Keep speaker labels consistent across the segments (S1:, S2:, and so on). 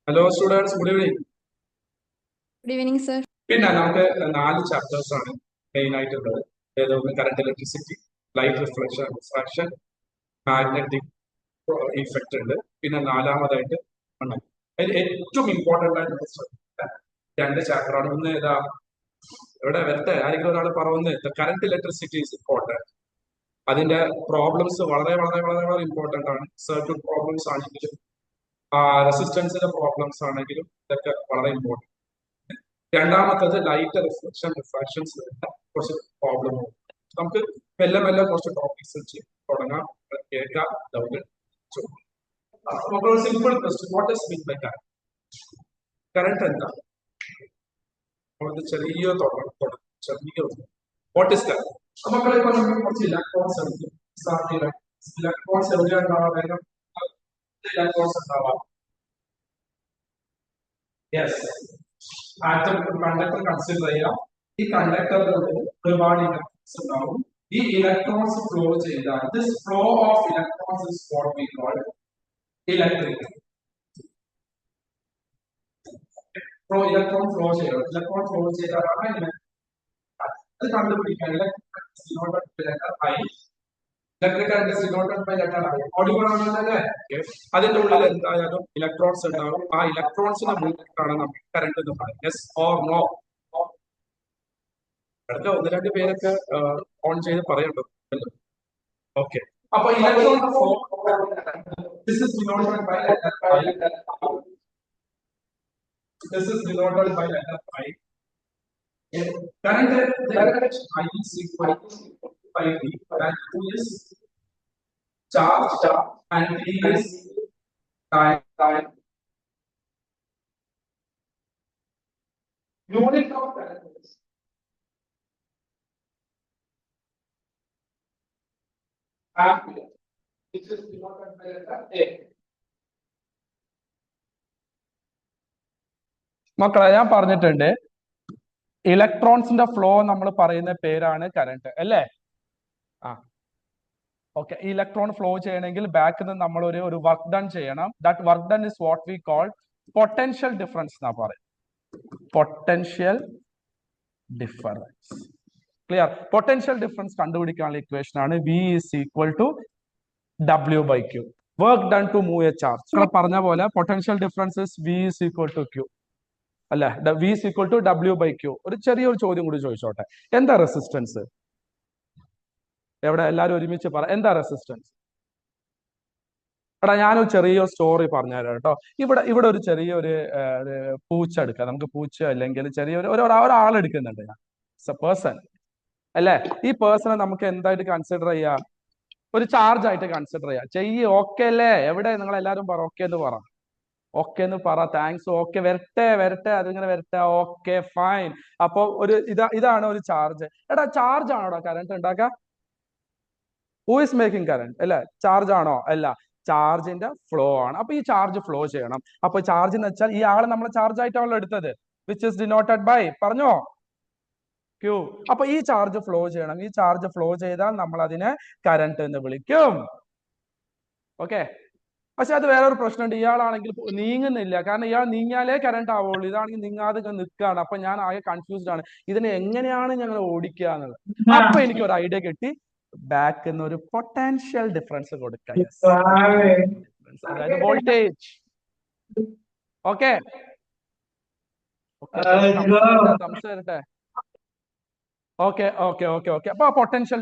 S1: Hello students, good evening.
S2: Good evening sir.
S1: പിന്നെ നമുക്ക് 4 chapters ആണ് മെയിൻ ആയിട്ടുള്ളത്. ഏതൊന്ന് current electricity, light reflection, refraction, magnetic effect ഉണ്ട്. പിന്നെ നാലാമതായിട്ട് മണ്ണ്. അതിൽ ഏറ്റവും ഇമ്പോർട്ടന്റ് ആയിട്ട് ശ്രദ്ധിക്കേണ്ട 2 ചാപ്റ്റർ ആണ്. ഒന്ന് ഏതാ, ഇവിടെ വരട്ടെ, ആരെങ്കിലും ഒരാൾ പറയുന്നത് കറണ്ട് ഇലക്ട്രിസിറ്റി ഇസ് ഇമ്പോർട്ടന്റ്. അതിന്റെ പ്രോബ്ലംസ് വളരെ വളരെ വളരെ വളരെ ഇമ്പോർട്ടന്റ് ആണ്. സർക്യൂട്ട് പ്രോബ്ലംസ് ആണെങ്കിലും റെസിസ്റ്റൻസിന്റെ പ്രോബ്ലംസ് ആണെങ്കിലും ഇതൊക്കെ വളരെ ഇമ്പോർട്ടന്റ്. രണ്ടാമത്തത് ലൈറ്റ് റിഫ്ലക്ഷൻ റിഫ്രാക്ഷൻസ് കുറച്ച് പ്രോബ്ലം. നമുക്ക് മെല്ലെ മെല്ലെ കുറച്ച് ടോപ്പിക്സ് വെച്ച് തുടങ്ങാം. കേൾക്കാം, ഡൗട്ട് ചോദിക്കാം. Simple question, what is mean by current? Current എന്താ? ചെറിയ തുടങ്ങും, ചെറിയ വാട്ട് ഇസ് കറണ്ട്? മക്കളെ ഇപ്പൊ നമുക്ക് കുറച്ച് ഇലക്ട്രോൺസ് എടുക്കും. ഇലക്ട്രോൺസ് എവിടെയാ ഉണ്ടാവാം? വേഗം ഇലക്ട്രോൺസ് ഉണ്ടാവാം. യെസ്, ആറ്റം കണ്ടക്ടർ കൺസിഡർ ചെയ്യാം. ഈ കണ്ടക്ടറിൽ ഒരുപാട് ഇലക്ട്രോൺസ് ഉണ്ടാവും. ഈ ഇലക്ട്രോൺസ് ഫ്ലോ ചെയ്താൽ this flow of electrons is what we call electric flow. Electron flow ചെയ്യണം. ഇലക്ട്രോൺ ഫ്ലോ ചെയ്താലാണ് അത് കണ്ടുപിടിക്കാൻ ഇലക്ട്രിക് ഓടിക്കൊള്ളാണല്ലേ. അതിന്റെ ഉള്ളിൽ എന്തായാലും ഇലക്ട്രോൺസ് ഉണ്ടാവും. ആ ഇലക്ട്രോൺസിന്റെ മൂവ്മെന്റാണ് നമ്മൾ കറണ്ട് എന്ന് പറയുന്നത്. Yes or no? അടുത്ത 1-2 പേരൊക്കെ ഓൺ ചെയ്ത് പറയണ്ടോ? ഓക്കെ. അപ്പൊ electron flow this is denoted by letter I. This is denoted by letter I. Current I is equal to 5V, and Q is charge and T is time. Unit of current is ampere, which is denoted by letter A. മക്കളെ, ഞാൻ പറഞ്ഞിട്ടുണ്ട് ഇലക്ട്രോൺസിന്റെ flow നമ്മൾ പറയുന്ന പേരാണ് current, അല്ലേ? ആ okay. ഈ electron flow ചെയ്യണമെങ്കിൽ ബാക്കിൽ നിന്ന് നമ്മൾ ഒരു വർക്ക് ഡൺ ചെയ്യണം. That work done is what we call potential difference എന്നാ പറയും. Potential difference. Clear? Potential difference കണ്ടുപിടിക്കാനുള്ള ഇക്വേഷൻ ആണ് V is equal to W by Q. Work done to move a charge. പറഞ്ഞ പോലെ potential difference is V is equal to Q, അല്ലെ? V is equal to W by Q. ഒരു ചെറിയൊരു ചോദ്യം കൂടി ചോദിച്ചോട്ടെ. എന്താ റെസിസ്റ്റൻസ്? എവിടെ എല്ലാരും ഒരുമിച്ച് പറ, എന്താ റെസിസ്റ്റൻസ്? എടാ, ഞാനൊരു ചെറിയ സ്റ്റോറി പറഞ്ഞുതരാം കേട്ടോ. ഇവിടെ ഒരു ചെറിയൊരു പൂച്ച എടുക്കാം. നമുക്ക് പൂച്ച അല്ലെങ്കിൽ ചെറിയൊരു ഒരാൾ എടുക്കുന്നുണ്ട്. ഞാൻ പേഴ്സൺ, അല്ലെ? ഈ പേഴ്സണെ നമുക്ക് എന്തായിട്ട് കൺസിഡർ ചെയ്യാം? ഒരു ചാർജ് ആയിട്ട് കൺസിഡർ ചെയ്യാം. ഓക്കെ അല്ലേ? എവിടെ നിങ്ങൾ എല്ലാവരും പറ, ഓക്കെ എന്ന് പറ, ഓക്കെ എന്ന് പറ. താങ്ക്സ്. ഓക്കെ, വരട്ടെ അതിങ്ങനെ വരട്ടെ. Okay, fine. അപ്പൊ ഇതാണ് ഒരു ചാർജ്. എടാ, ചാർജ് ആണോടാ കറണ്ട് ഉണ്ടാക്കുക? Who is making current? അല്ലെ? ചാർജ് ആണോ? അല്ല, ചാർജിന്റെ ഫ്ലോ ആണ്. അപ്പൊ ഈ ചാർജ് ഫ്ലോ ചെയ്യണം. അപ്പൊ ചാർജ് എന്ന് വെച്ചാൽ ഈ ആള് നമ്മൾ ചാർജ് ആയിട്ടാണല്ലോ എടുത്തത്, വിച്ച് ഇസ് ഡിനോട്ടഡ് ബൈ, പറഞ്ഞോ, Q. അപ്പൊ ഈ ചാർജ് ഫ്ലോ ചെയ്യണം. ഈ ചാർജ് ഫ്ലോ ചെയ്താൽ നമ്മൾ അതിനെ കറണ്ട് എന്ന് വിളിക്കും. ഓക്കെ. പക്ഷെ അത് വേറൊരു പ്രശ്നമുണ്ട്. ഇയാളാണെങ്കിൽ നീങ്ങുന്നില്ല. കാരണം ഇയാൾ നീങ്ങിയാലേ കറണ്ട് ആവുള്ളൂ. ഇതാണെങ്കിൽ നീങ്ങാതെ നിൽക്കുകയാണ്. അപ്പൊ ഞാൻ ആകെ കൺഫ്യൂസ്ഡ് ആണ്. ഇതിനെ എങ്ങനെയാണ് ഞങ്ങൾ ഓടിക്കുക എന്നുള്ളത്. അപ്പൊ എനിക്ക് ഒരു ഐഡിയ കിട്ടി. ബാക്ക് എന്നൊരു പൊട്ടൻഷ്യൽ ഡിഫറൻസ് കൊടുക്കുക. അതായത് വോൾട്ടേജ്. ഓക്കെ, തരട്ടെ. ഓക്കെ. അപ്പൊ പൊട്ടൻഷ്യൽ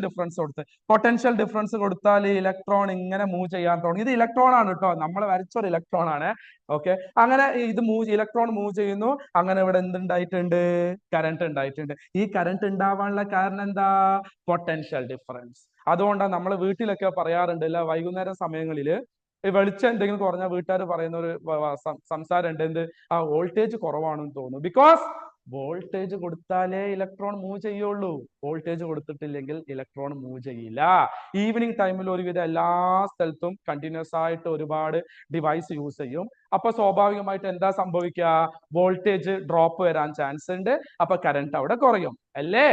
S1: ഡിഫറൻസ് കൊടുത്താൽ ഇലക്ട്രോൺ ഇങ്ങനെ മൂവ് ചെയ്യാൻ തുടങ്ങി. ഇത് ഇലക്ട്രോൺ ആണ് കേട്ടോ, നമ്മൾ വരച്ചൊരു ഇലക്ട്രോൺ ആണ്. ഓക്കെ, അങ്ങനെ ഇലക്ട്രോൺ മൂവ് ചെയ്യുന്നു. അങ്ങനെ ഇവിടെ എന്തുണ്ടായിട്ടുണ്ട്? കറണ്ട് ഉണ്ടായിട്ടുണ്ട്. ഈ കറണ്ട് ഉണ്ടാവാനുള്ള കാരണം എന്താ? Potential difference. അതുകൊണ്ടാണ് നമ്മൾ വീട്ടിലൊക്കെ പറയാറുണ്ട്, അല്ല, വൈകുന്നേരം സമയങ്ങളിൽ വെളിച്ചം എന്തെങ്കിലും കുറഞ്ഞ വീട്ടുകാർ പറയുന്ന ഒരു സംസാരം ഉണ്ട്. എന്ത്? ആ വോൾട്ടേജ് കുറവാണെന്ന് തോന്നുന്നു. ബിക്കോസ് വോൾട്ടേജ് കൊടുത്താലേ ഇലക്ട്രോൺ മൂവ് ചെയ്യുള്ളൂ. വോൾട്ടേജ് കൊടുത്തിട്ടില്ലെങ്കിൽ ഇലക്ട്രോൺ മൂവ് ചെയ്യില്ല. ഈവനിങ് ടൈമിൽ ഒരുവിധം എല്ലാ സ്ഥലത്തും കണ്ടിന്യൂസ് ആയിട്ട് ഒരുപാട് ഡിവൈസ് യൂസ് ചെയ്യും. അപ്പൊ സ്വാഭാവികമായിട്ട് എന്താ സംഭവിക്കുക? വോൾട്ടേജ് ഡ്രോപ്പ് വരാൻ ചാൻസ് ഉണ്ട്. അപ്പൊ കറണ്ട് അവിടെ കുറയും, അല്ലേ?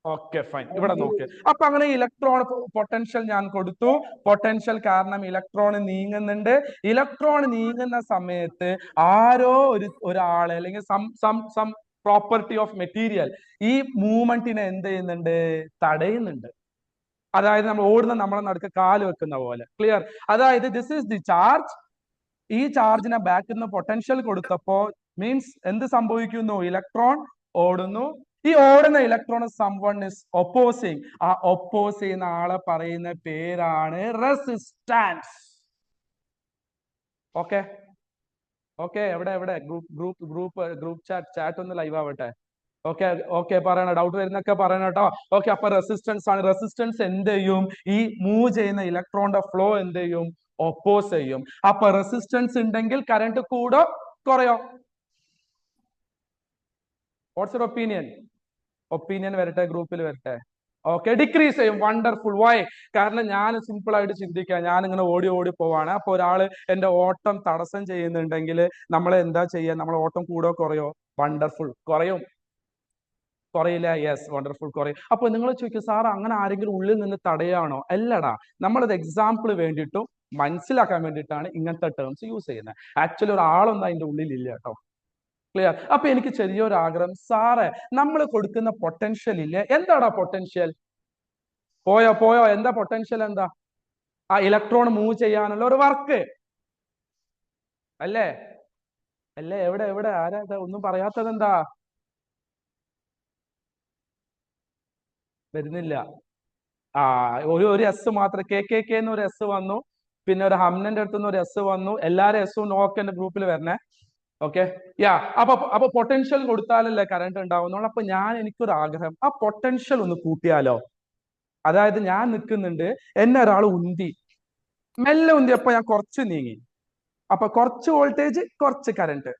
S1: Okay fine. ഇവിടെ നോക്ക്. അപ്പൊ അങ്ങനെ ഇലക്ട്രോൺ പൊട്ടൻഷ്യൽ ഞാൻ കൊടുത്തു. പൊട്ടൻഷ്യൽ കാരണം ഇലക്ട്രോൺ നീങ്ങുന്നുണ്ട്. ഇലക്ട്രോൺ നീങ്ങുന്ന സമയത്ത് ആരോ ഒരാള് അല്ലെങ്കിൽ സം പ്രോപ്പർട്ടി ഓഫ് മെറ്റീരിയൽ ഈ മൂവ്മെന്റിനെ എന്ത് ചെയ്യുന്നുണ്ട്? തടയുന്നുണ്ട്. അതായത് നമ്മൾ ഓടുന്ന നമ്മളെ നടുക്ക് കാല് വെക്കുന്ന പോലെ. ക്ലിയർ? അതായത് ദിസ് ഈസ് ദി ചാർജ്. ഈ ചാർജിനെ ബാക്കിൽ നിന്ന് പൊട്ടൻഷ്യൽ കൊടുത്തപ്പോ മീൻസ് എന്ത് സംഭവിക്കുന്നു? ഇലക്ട്രോൺ ഓടുന്നു. ഈ ഓടുന്ന ഇലക്ട്രോൺ സംവൺ ഇസ് ഒപ്പോസിങ്. ആ ഒപ്പോസ് ചെയ്യുന്ന ആളെ പറയുന്ന പേരാണ് റെസിസ്റ്റൻസ്. Okay okay. എവിടെ ഗ്രൂപ്പ് ചാറ്റ് ഒന്ന് ലൈവ് ആവട്ടെ. ഓക്കെ ഓക്കെ പറയണം. ഡൗട്ട് വരുന്നൊക്കെ പറയണം കേട്ടോ. ഓക്കെ. അപ്പൊ റെസിസ്റ്റൻസ് ആണ്. റെസിസ്റ്റൻസ് എന്ത് ചെയ്യും? ഈ മൂവ് ചെയ്യുന്ന ഇലക്ട്രോണിന്റെ ഫ്ലോ എന്ത് ചെയ്യും? ഒപ്പോസ് ചെയ്യും. അപ്പൊ റെസിസ്റ്റൻസ് ഉണ്ടെങ്കിൽ കറണ്ട് കൂടോ കുറയോ? വാട്ട്സ് യുവർ ഒപ്പീനിയൻ വരട്ടെ, ഗ്രൂപ്പിൽ വരട്ടെ. ഓക്കെ. ഡിക്രീസ് ചെയ്യും. വണ്ടർഫുൾ. വൈ? കാരണം ഞാൻ സിമ്പിൾ ആയിട്ട് ചിന്തിക്കാം. ഞാൻ ഇങ്ങനെ ഓടി പോവാണ്. അപ്പൊ ഒരാള് എന്റെ ഓട്ടം തടസ്സം ചെയ്യുന്നുണ്ടെങ്കിൽ നമ്മൾ എന്താ ചെയ്യുക? നമ്മൾ ഓട്ടം കൂടോ കുറയോ? വണ്ടർഫുൾ. കുറയും. കുറയില്ല. Yes, wonderful. കുറയും. അപ്പൊ നിങ്ങൾ ചോദിക്കും, സാർ അങ്ങനെ ആരെങ്കിലും ഉള്ളിൽ നിന്ന് തടയാണോ? അല്ലടാ, നമ്മളത് എക്സാമ്പിൾ വേണ്ടിയിട്ടും മനസ്സിലാക്കാൻ വേണ്ടിയിട്ടാണ് ഇങ്ങനത്തെ ടേംസ് യൂസ് ചെയ്യുന്നത്. ആക്ച്വലി ഒരാളൊന്നും അതിന്റെ ഉള്ളിൽ ഇല്ല കേട്ടോ. ക്ലിയർ? അപ്പൊ എനിക്ക് ചെറിയൊരു ആഗ്രഹം, സാറേ നമ്മൾ കൊടുക്കുന്ന പൊട്ടൻഷ്യൽ ഇല്ലേ, എന്താടാ പൊട്ടൻഷ്യൽ? പോയോ? എന്താ പൊട്ടൻഷ്യൽ? എന്താ? ആ ഇലക്ട്രോൺ മൂവ് ചെയ്യാനുള്ള ഒരു വർക്ക് അല്ലേ? എവിടെ ആരാ ഒന്നും പറയാത്തത്? എന്താ വരുന്നില്ല? ആ ഒരു എസ് മാത്രം. കെ എന്നൊരു എസ് വന്നു. പിന്നെ ഒരു ഹംനന്റെ അടുത്തുനിന്ന് ഒരു എസ് വന്നു. എല്ലാരും എസും നോക്ക് എന്റെ ഗ്രൂപ്പിൽ വരണേ. ഓക്കെ. യാ. അപ്പൊ പൊട്ടൻഷ്യൽ കൊടുത്താലല്ലേ കറണ്ട് ഉണ്ടാവുന്നുള്ളൂ. അപ്പൊ എനിക്കൊരു ആഗ്രഹം, ആ പൊട്ടൻഷ്യൽ ഒന്ന് കൂട്ടിയാലോ? അതായത് ഞാൻ നിൽക്കുന്നുണ്ട്, എന്നെ ഒരാൾ ഉന്തി, മെല്ലെ ഉന്തിയപ്പോ ഞാൻ കുറച്ച് നീങ്ങി. അപ്പൊ കുറച്ച് വോൾട്ടേജ്, കുറച്ച് കറണ്ട്.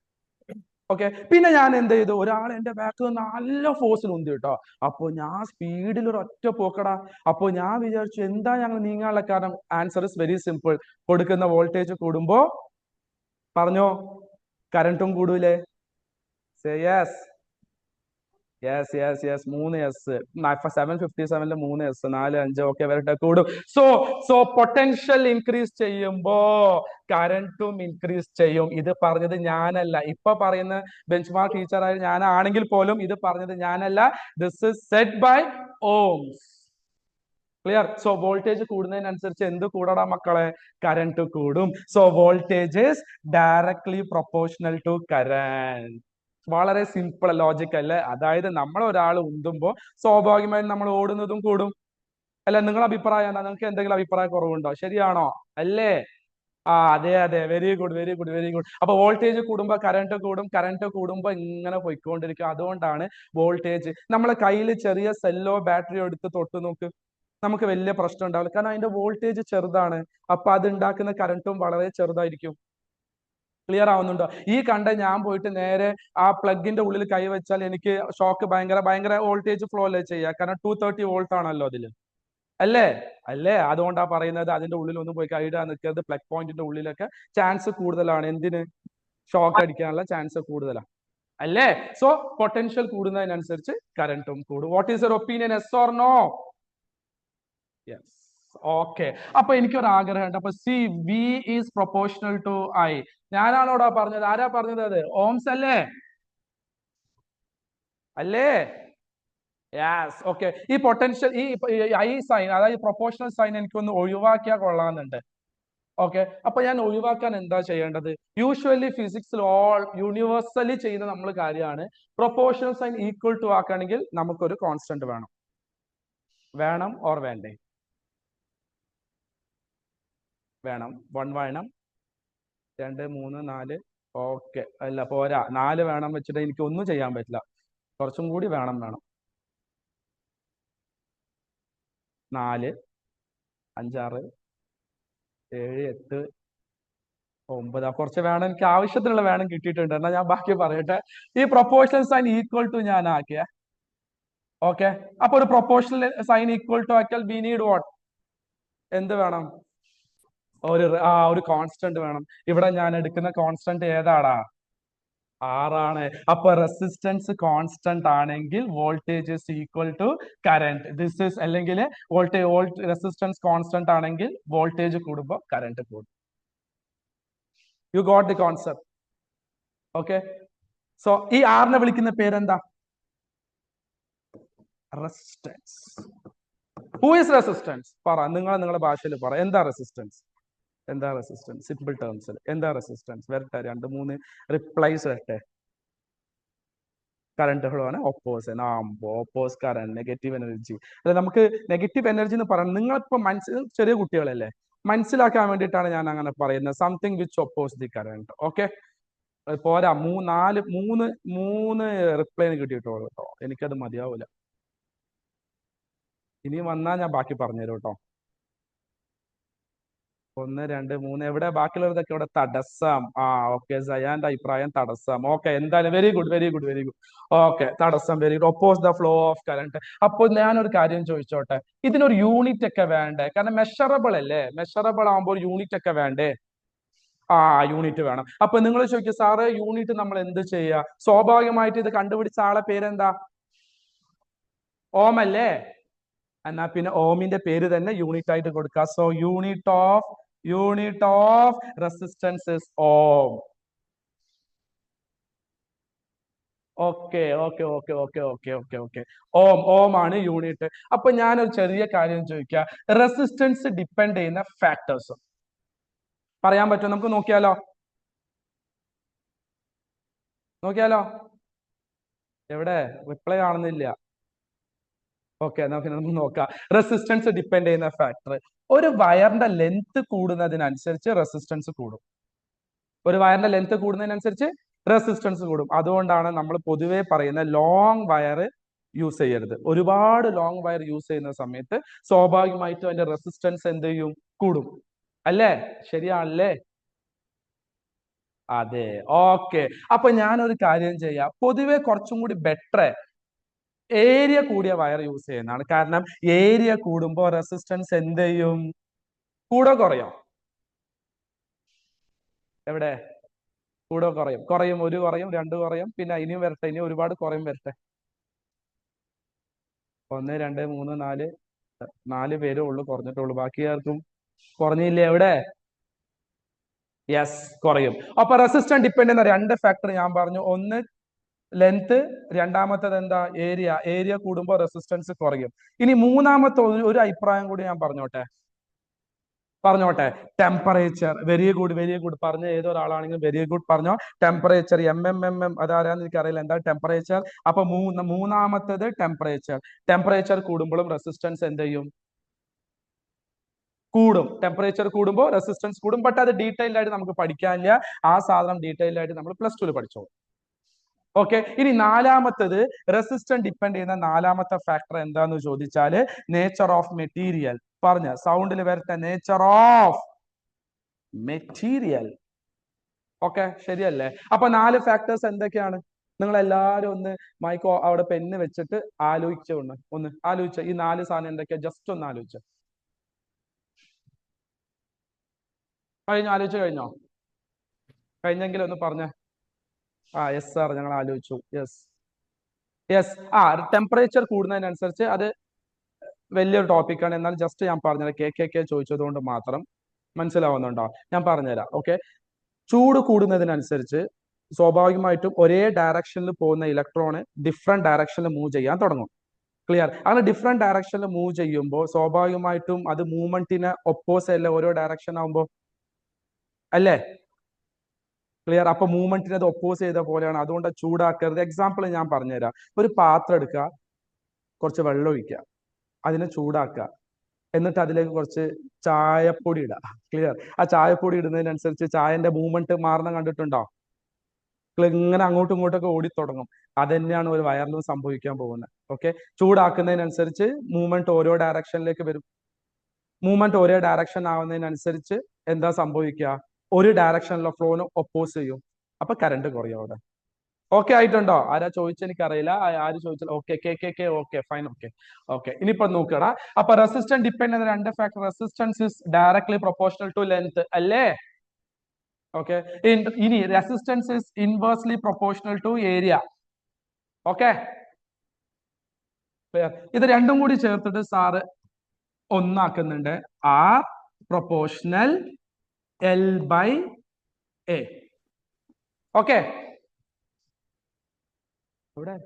S1: ഓക്കെ. പിന്നെ ഞാൻ എന്ത് ചെയ്തു? ഒരാൾ എന്റെ ബാക്കിൽ നിന്ന് നല്ല ഫോഴ്സിൽ ഉന്തി കേട്ടോ. അപ്പൊ ഞാൻ സ്പീഡിൽ ഒരു ഒറ്റ പോക്കടാ. അപ്പൊ ഞാൻ വിചാരിച്ചു, എന്താ ഞങ്ങൾ നീങ്ങാനുള്ള കാരണം? Answer is very simple. കൊടുക്കുന്ന വോൾട്ടേജ് കൂടുമ്പോ പറഞ്ഞോ, കറണ്ടും കൂടൂലേ? യെസ്. 3 എസ്. 757 3 എസ്, 4 5. ഓക്കെ വരട്ടെ, കൂടും. സോ പൊട്ടൻഷ്യൽ ഇൻക്രീസ് ചെയ്യുമ്പോ കറണ്ടും ഇൻക്രീസ് ചെയ്യും. ഇത് പറഞ്ഞത് ഞാനല്ല. ഇപ്പൊ പറയുന്ന ബെഞ്ച് മാർക്ക് ടീച്ചറായ ഞാനാണെങ്കിൽ പോലും ഇത് പറഞ്ഞത് ഞാനല്ല. This is said by Ohms. Clear? So voltage കൂടുന്നതിനനുസരിച്ച് എന്ത് കൂടടാ മക്കളെ? കറണ്ട് കൂടും. So voltage is directly proportional to current. വളരെ സിമ്പിൾ ലോജിക് അല്ലേ? അതായത് നമ്മൾ ഒരാൾ ഉന്തുമ്പോ സ്വാഭാവികമായും നമ്മൾ ഓടുന്നതും കൂടും അല്ലെ? നിങ്ങളുടെ അഭിപ്രായം എന്താ? നിങ്ങൾക്ക് എന്തെങ്കിലും അഭിപ്രായ കുറവുണ്ടോ? ശരിയാണോ? അല്ലേ? അതെ. Very good. അപ്പൊ വോൾട്ടേജ് കൂടുമ്പോ കറണ്ട് കൂടും. കറണ്ട് കൂടുമ്പോ ഇങ്ങനെ പോയിക്കൊണ്ടിരിക്കും. അതുകൊണ്ടാണ് വോൾട്ടേജ്, നമ്മളെ കയ്യിൽ ചെറിയ സെല്ലോ ബാറ്ററിയോ എടുത്ത് തൊട്ട് നോക്ക്, നമുക്ക് വലിയ പ്രശ്നം ഉണ്ടാവില്ല. കാരണം അതിന്റെ വോൾട്ടേജ് ചെറുതാണ്. അപ്പൊ അത് ഉണ്ടാക്കുന്ന കറണ്ടും വളരെ ചെറുതായിരിക്കും. ക്ലിയർ ആവുന്നുണ്ടോ? ഈ കണ്ട ഞാൻ പോയിട്ട് നേരെ ആ പ്ലഗിന്റെ ഉള്ളിൽ കൈവച്ചാൽ എനിക്ക് ഷോക്ക് ഭയങ്കര വോൾട്ടേജ് ഫ്ലോ അല്ലേ ചെയ്യുക? കാരണം 230 വോൾട്ട് ആണല്ലോ അതിൽ. അല്ലേ? അതുകൊണ്ടാ പറയുന്നത് അതിന്റെ ഉള്ളിൽ ഒന്നും പോയി കൈയിടാൻ നിൽക്കരുത്. പ്ലഗ് പോയിന്റിന്റെ ഉള്ളിലൊക്കെ ചാൻസ് കൂടുതലാണ്. എന്തിന്? ഷോക്ക് അടിക്കാനുള്ള ചാൻസ് കൂടുതലാണ്. അല്ലേ? സോ പൊട്ടൻഷ്യൽ കൂടുന്നതിനനുസരിച്ച് കറണ്ടും കൂടും. What is your opinion? Yes or no? Yes. Okay. അപ്പൊ എനിക്കൊരു ആഗ്രഹമുണ്ട്. അപ്പൊ see V is proportional to I. ഞാനാണോടാ പറഞ്ഞത്? ആരാ പറഞ്ഞത്? അത് ഓംസ് അല്ലേ? യെസ്. ഓക്കെ. ഈ പൊട്ടൻഷ്യൽ, ഈ ഐ സൈൻ, അതായത് പ്രൊപ്പോർഷണൽ സൈൻ എനിക്കൊന്ന് ഒഴിവാക്കിയാൽ കൊള്ളാമെന്നുണ്ട്. ഓക്കെ. അപ്പൊ ഞാൻ ഒഴിവാക്കാൻ എന്താ ചെയ്യേണ്ടത്? യൂഷ്വലി ഫിസിക്സിൽ യൂണിവേഴ്സലി ചെയ്യുന്ന നമ്മൾ കാര്യമാണ്. പ്രൊപ്പോർഷണൽ സൈൻ ഈക്വൽ ടു ആക്കുകയാണെങ്കിൽ നമുക്കൊരു കോൺസ്റ്റന്റ് വേണം ഓർ വേണ്ടേ? വേണം. 1 വേണം, 2 3 4. ഓക്കെ. അല്ല പോരാ, 4 വേണം വെച്ചിട്ട് എനിക്ക് ഒന്നും ചെയ്യാൻ പറ്റില്ല. കുറച്ചും കൂടി വേണം. 4 5 6 7 8 9. കുറച്ച് വേണം, എനിക്ക് ആവശ്യത്തിനുള്ള വേണം കിട്ടിയിട്ടുണ്ട്. എന്നാൽ ഞാൻ ബാക്കി പറയട്ടെ. ഈ പ്രൊപ്പോർഷണൽ സൈൻ ഈക്വൽ ടു ഞാൻ ആക്കിയ. ഓക്കെ. അപ്പൊ ഒരു പ്രൊപ്പോർഷണൽ സൈൻ ഈക്വൽ ടു ആക്കിയാൽ വി നീഡ് വാട്ട്? എന്ത് വേണം? ഒരു കോൺസ്റ്റന്റ് വേണം. ഇവിടെ ഞാൻ എടുക്കുന്ന കോൺസ്റ്റന്റ് ഏതാടാ? ആറാണ്. അപ്പൊ റെസിസ്റ്റൻസ് കോൺസ്റ്റന്റ് ആണെങ്കിൽ voltage is equal to current. This is അല്ലെങ്കിൽ റെസിസ്റ്റൻസ് കോൺസ്റ്റന്റ് ആണെങ്കിൽ വോൾട്ടേജ് കൂടുമ്പോൾ കറന്റ് കൂടും. You got the concept? Okay. So ഈ ആറിനെ വിളിക്കുന്ന പേരെന്താ? റെസിസ്റ്റൻസ്. Who is resistance? പറ, നിങ്ങളുടെ ഭാഷയിൽ പറ. എന്താ റെസിസ്റ്റൻസ്? എന്താ റെസിസ്റ്റൻസ്? സിമ്പിൾ ടേംസിൽ എന്താ റെസിസ്റ്റൻസ്? വരട്ടെ, 2-3 റിപ്ലൈസ് വരട്ടെ. കറണ്ടുകളാണ് ഓപ്പോസ് കറന്റ്, നെഗറ്റീവ് എനർജി. അല്ല, നമുക്ക് നെഗറ്റീവ് എനർജി എന്ന് പറയുന്നത് നിങ്ങളിപ്പോ ചെറിയ കുട്ടികളല്ലേ, മനസ്സിലാക്കാൻ വേണ്ടിയിട്ടാണ് ഞാൻ അങ്ങനെ പറയുന്നത്. Something which oppose the current. Okay, പോരാ. മൂന്ന് റിപ്ലൈ കിട്ടിയിട്ടുള്ളൂ കേട്ടോ. എനിക്കത് മതിയാവൂല. ഇനി വന്നാൽ ഞാൻ ബാക്കി പറഞ്ഞുതരും കേട്ടോ. 1, 2, 3 എവിടെ? ബാക്കിയുള്ളവരൊക്കെ ഇവിടെ തടസ്സം. ഓക്കെ, സയാന്റെ അഭിപ്രായം തടസ്സം. ഓക്കെ, എന്തായാലും very good, very good, very good. Okay, തടസ്സം, very good. Oppose the flow of current. അപ്പോൾ ഞാനൊരു കാര്യം ചോദിച്ചോട്ടെ, ഇതിനൊരു യൂണിറ്റ് ഒക്കെ വേണ്ടേ? കാരണം മെഷറബിൾ അല്ലേ, മെഷറബിൾ ആകുമ്പോൾ യൂണിറ്റ് ഒക്കെ വേണ്ടേ? യൂണിറ്റ് വേണം. അപ്പൊ നിങ്ങൾ ചോദിക്കും, സാറ് യൂണിറ്റ് നമ്മൾ എന്ത് ചെയ്യുക? സ്വാഭാവികമായിട്ട് ഇത് കണ്ടുപിടിച്ച ആളെ പേരെന്താ? ഓം അല്ലേ? എന്നാ പിന്നെ ഓമിന്റെ പേര് തന്നെ യൂണിറ്റ് ആയിട്ട് കൊടുക്കുക. So unit of resistance is ohm. Okay okay okay okay okay okay okay ohm ആണ് യൂണിറ്റ്. അപ്പൊ ഞാനൊരു ചെറിയ കാര്യം ചോദിക്കാം, റെസിസ്റ്റൻസ് ഡിപ്പെൻഡ് ചെയ്യുന്ന ഫാക്ടേഴ്സ് പറയാൻ പറ്റുമോ? നമുക്ക് നോക്കിയാലോ? എവിടെ? റിപ്ലൈ കാണുന്നില്ല. ഓക്കെ, നമുക്ക് നോക്കാം. റെസിസ്റ്റൻസ് ഡിപ്പെൻഡ് ചെയ്യുന്ന ഫാക്ടർ. ഒരു വയറിന്റെ ലെങ്ത് കൂടുന്നതിനനുസരിച്ച് റെസിസ്റ്റൻസ് കൂടും. ഒരു വയറിന്റെ ലെങ്ത് കൂടുന്നതിനനുസരിച്ച് റെസിസ്റ്റൻസ് കൂടും. അതുകൊണ്ടാണ് നമ്മൾ പൊതുവെ പറയുന്ന ലോങ് വയർ യൂസ് ചെയ്യരുത്. ഒരുപാട് ലോങ് വയർ യൂസ് ചെയ്യുന്ന സമയത്ത് സ്വാഭാവികമായിട്ടും അതിന്റെ റെസിസ്റ്റൻസ് എന്ത് ചെയ്യും? കൂടും. അല്ലേ? ശരിയാണല്ലേ? അതെ. ഓക്കെ, അപ്പൊ ഞാനൊരു കാര്യം ചെയ്യാം. പൊതുവെ കുറച്ചും കൂടി ബെറ്റർ ഏരിയ കൂടിയ വയർ യൂസ് ചെയ്യുന്നതാണ്. കാരണം ഏരിയ കൂടുമ്പോൾ റെസിസ്റ്റൻസ് എന്ത് ചെയ്യും? കൂടെ കുറയും. എവിടെ? കൂടെ കുറയും. 1 കുറയും, 2 കുറയും, പിന്നെ ഇനിയും വരട്ടെ, ഇനി ഒരുപാട് കുറയും വരട്ടെ. 1, 2, 3, 4 പേരേ ഉള്ളൂ കുറഞ്ഞിട്ടുള്ളൂ. ബാക്കി ആർക്കും കുറഞ്ഞില്ലേ? എവിടെ? യെസ്, കുറയും. അപ്പൊ റെസിസ്റ്റൻസ് ഡിപ്പെൻഡ് ചെയ്യുന്ന 2 ഫാക്ടർ ഞാൻ പറഞ്ഞു. ഒന്ന് ലെങ്ത്, രണ്ടാമത്തേത് എന്താ? ഏരിയ കൂടുമ്പോൾ റെസിസ്റ്റൻസ് കുറയും. ഇനി മൂന്നാമത്തെ ഒരു അഭിപ്രായം കൂടി ഞാൻ പറഞ്ഞോട്ടെ. Temperature. Very good, very good. പറഞ്ഞ ഏതൊരാളാണെങ്കിലും വെരി ഗുഡ്. പറഞ്ഞോ. ടെമ്പറേച്ചർ, അതാരാന്ന് എനിക്കറിയില്ല. എന്താ ടെമ്പറേച്ചർ? അപ്പൊ മൂന്നാമത്തേത് ടെമ്പറേച്ചർ കൂടുമ്പോഴും റെസിസ്റ്റൻസ് എന്ത് ചെയ്യും? കൂടും. ടെമ്പറേച്ചർ കൂടുമ്പോൾ റെസിസ്റ്റൻസ് കൂടും. ബട്ട് അത് ഡീറ്റെയിൽഡ് ആയിട്ട് നമുക്ക് പഠിക്കാനില്ല. ആ സാധനം ഡീറ്റെയിൽഡ് ആയിട്ട് നമ്മൾ +2 പഠിച്ചോളൂ. ഓക്കെ, ഇനി നാലാമത്തത് റെസിസ്റ്റൻസ് ഡിപ്പെൻഡ് ചെയ്യുന്ന നാലാമത്തെ ഫാക്ടർ എന്താന്ന് ചോദിച്ചാല് നേച്ചർ ഓഫ് മെറ്റീരിയൽ. പറഞ്ഞ സൗണ്ടിൽ വരട്ടെ. Nature of material. ഓക്കെ, ശരിയല്ലേ? അപ്പൊ 4 ഫാക്ടേഴ്സ് എന്തൊക്കെയാണ്? നിങ്ങൾ എല്ലാവരും ഒന്ന് മൈക്കോ അവിടെ പെന്ന് വെച്ചിട്ട് ഒന്ന് ആലോചിച്ച ഈ 4 സാധനം എന്തൊക്കെയാ? ജസ്റ്റ് ഒന്ന് ആലോചിച്ച. ആലോചിച്ചു കഴിഞ്ഞോ? കഴിഞ്ഞെങ്കിൽ ഒന്ന് പറഞ്ഞ. യെസ് സാർ, ഞങ്ങൾ ആലോചിച്ചു. യെസ്. ടെമ്പറേച്ചർ കൂടുന്നതിനനുസരിച്ച് അത് വലിയൊരു ടോപ്പിക്കാണ്. എന്നാൽ ജസ്റ്റ് ഞാൻ പറഞ്ഞത് കെ ചോദിച്ചത് കൊണ്ട് മാത്രം മനസ്സിലാവുന്നുണ്ടോ? ഞാൻ പറഞ്ഞുതരാം. ഓക്കെ, ചൂട് കൂടുന്നതിനനുസരിച്ച് സ്വാഭാവികമായിട്ടും ഒരേ ഡയറക്ഷനിൽ പോകുന്ന ഇലക്ട്രോണ് ഡിഫറെന്റ് ഡയറക്ഷനിൽ മൂവ് ചെയ്യാൻ തുടങ്ങും. ക്ലിയർ? അങ്ങനെ ഡിഫറെന്റ് ഡയറക്ഷനിൽ മൂവ് ചെയ്യുമ്പോൾ സ്വാഭാവികമായിട്ടും അത് മൂവ്മെന്റിന് ഒപ്പോസ് അല്ലേ ഓരോ ഡയറക്ഷൻ ആകുമ്പോൾ? അല്ലേ? ക്ലിയർ? അപ്പൊ മൂവ്മെന്റിന് അത് ഒപ്പോസ് ചെയ്ത പോലെയാണ്. അതുകൊണ്ട് ചൂടാക്കരുത്. എക്സാമ്പിൾ ഞാൻ പറഞ്ഞുതരാം. ഒരു പാത്രം എടുക്കുക, കുറച്ച് വെള്ളം ഒഴിക്കുക, അതിനെ ചൂടാക്കുക, എന്നിട്ട് അതിലേക്ക് കുറച്ച് ചായപ്പൊടി ഇടുക. ക്ലിയർ? ആ ചായപ്പൊടി ഇടുന്നതിനനുസരിച്ച് ചായന്റെ മൂവ്മെന്റ് മാറുന്ന കണ്ടിട്ടുണ്ടോ? ഇങ്ങനെ അങ്ങോട്ടും ഇങ്ങോട്ടൊക്കെ ഓടി തുടങ്ങും. അത് തന്നെയാണ് ഒരു വയറിലും സംഭവിക്കാൻ പോകുന്നത്. ഓക്കെ, ചൂടാക്കുന്നതിനനുസരിച്ച് മൂവ്മെന്റ് ഓരോ ഡയറക്ഷനിലേക്ക് വരും. മൂവ്മെന്റ് ഒരേ ഡയറക്ഷൻ ആവുന്നതിനനുസരിച്ച് എന്താ സംഭവിക്കുക? ഒരു ഡയറക്ഷനിലെ ഫ്ലോന് ഒപ്പോസ് ചെയ്യും. അപ്പൊ കറണ്ട് കുറയും അവിടെ. ഓക്കെ ആയിട്ടുണ്ടോ? ആരാ ചോദിച്ചെനിക്കറിയില്ല. ആര് ചോദിച്ചാൽ ഓക്കെ ഫൈൻ. ഓക്കെ, ഇനിയിപ്പോ നോക്കടാ. അപ്പൊ റെസിസ്റ്റൻസ് ഡിപ്പെൻഡ് ചെയ്യുന്ന 2 factor. Resistance is directly proportional to length അല്ലേ? ഓക്കെ. ഇനി resistance is inversely proportional to area. Okay, ഇത് രണ്ടും കൂടി ചേർത്തിട്ട് സാറ് ഒന്നാക്കുന്നുണ്ട്. R proportional L by A. Okay, ഇവിടെ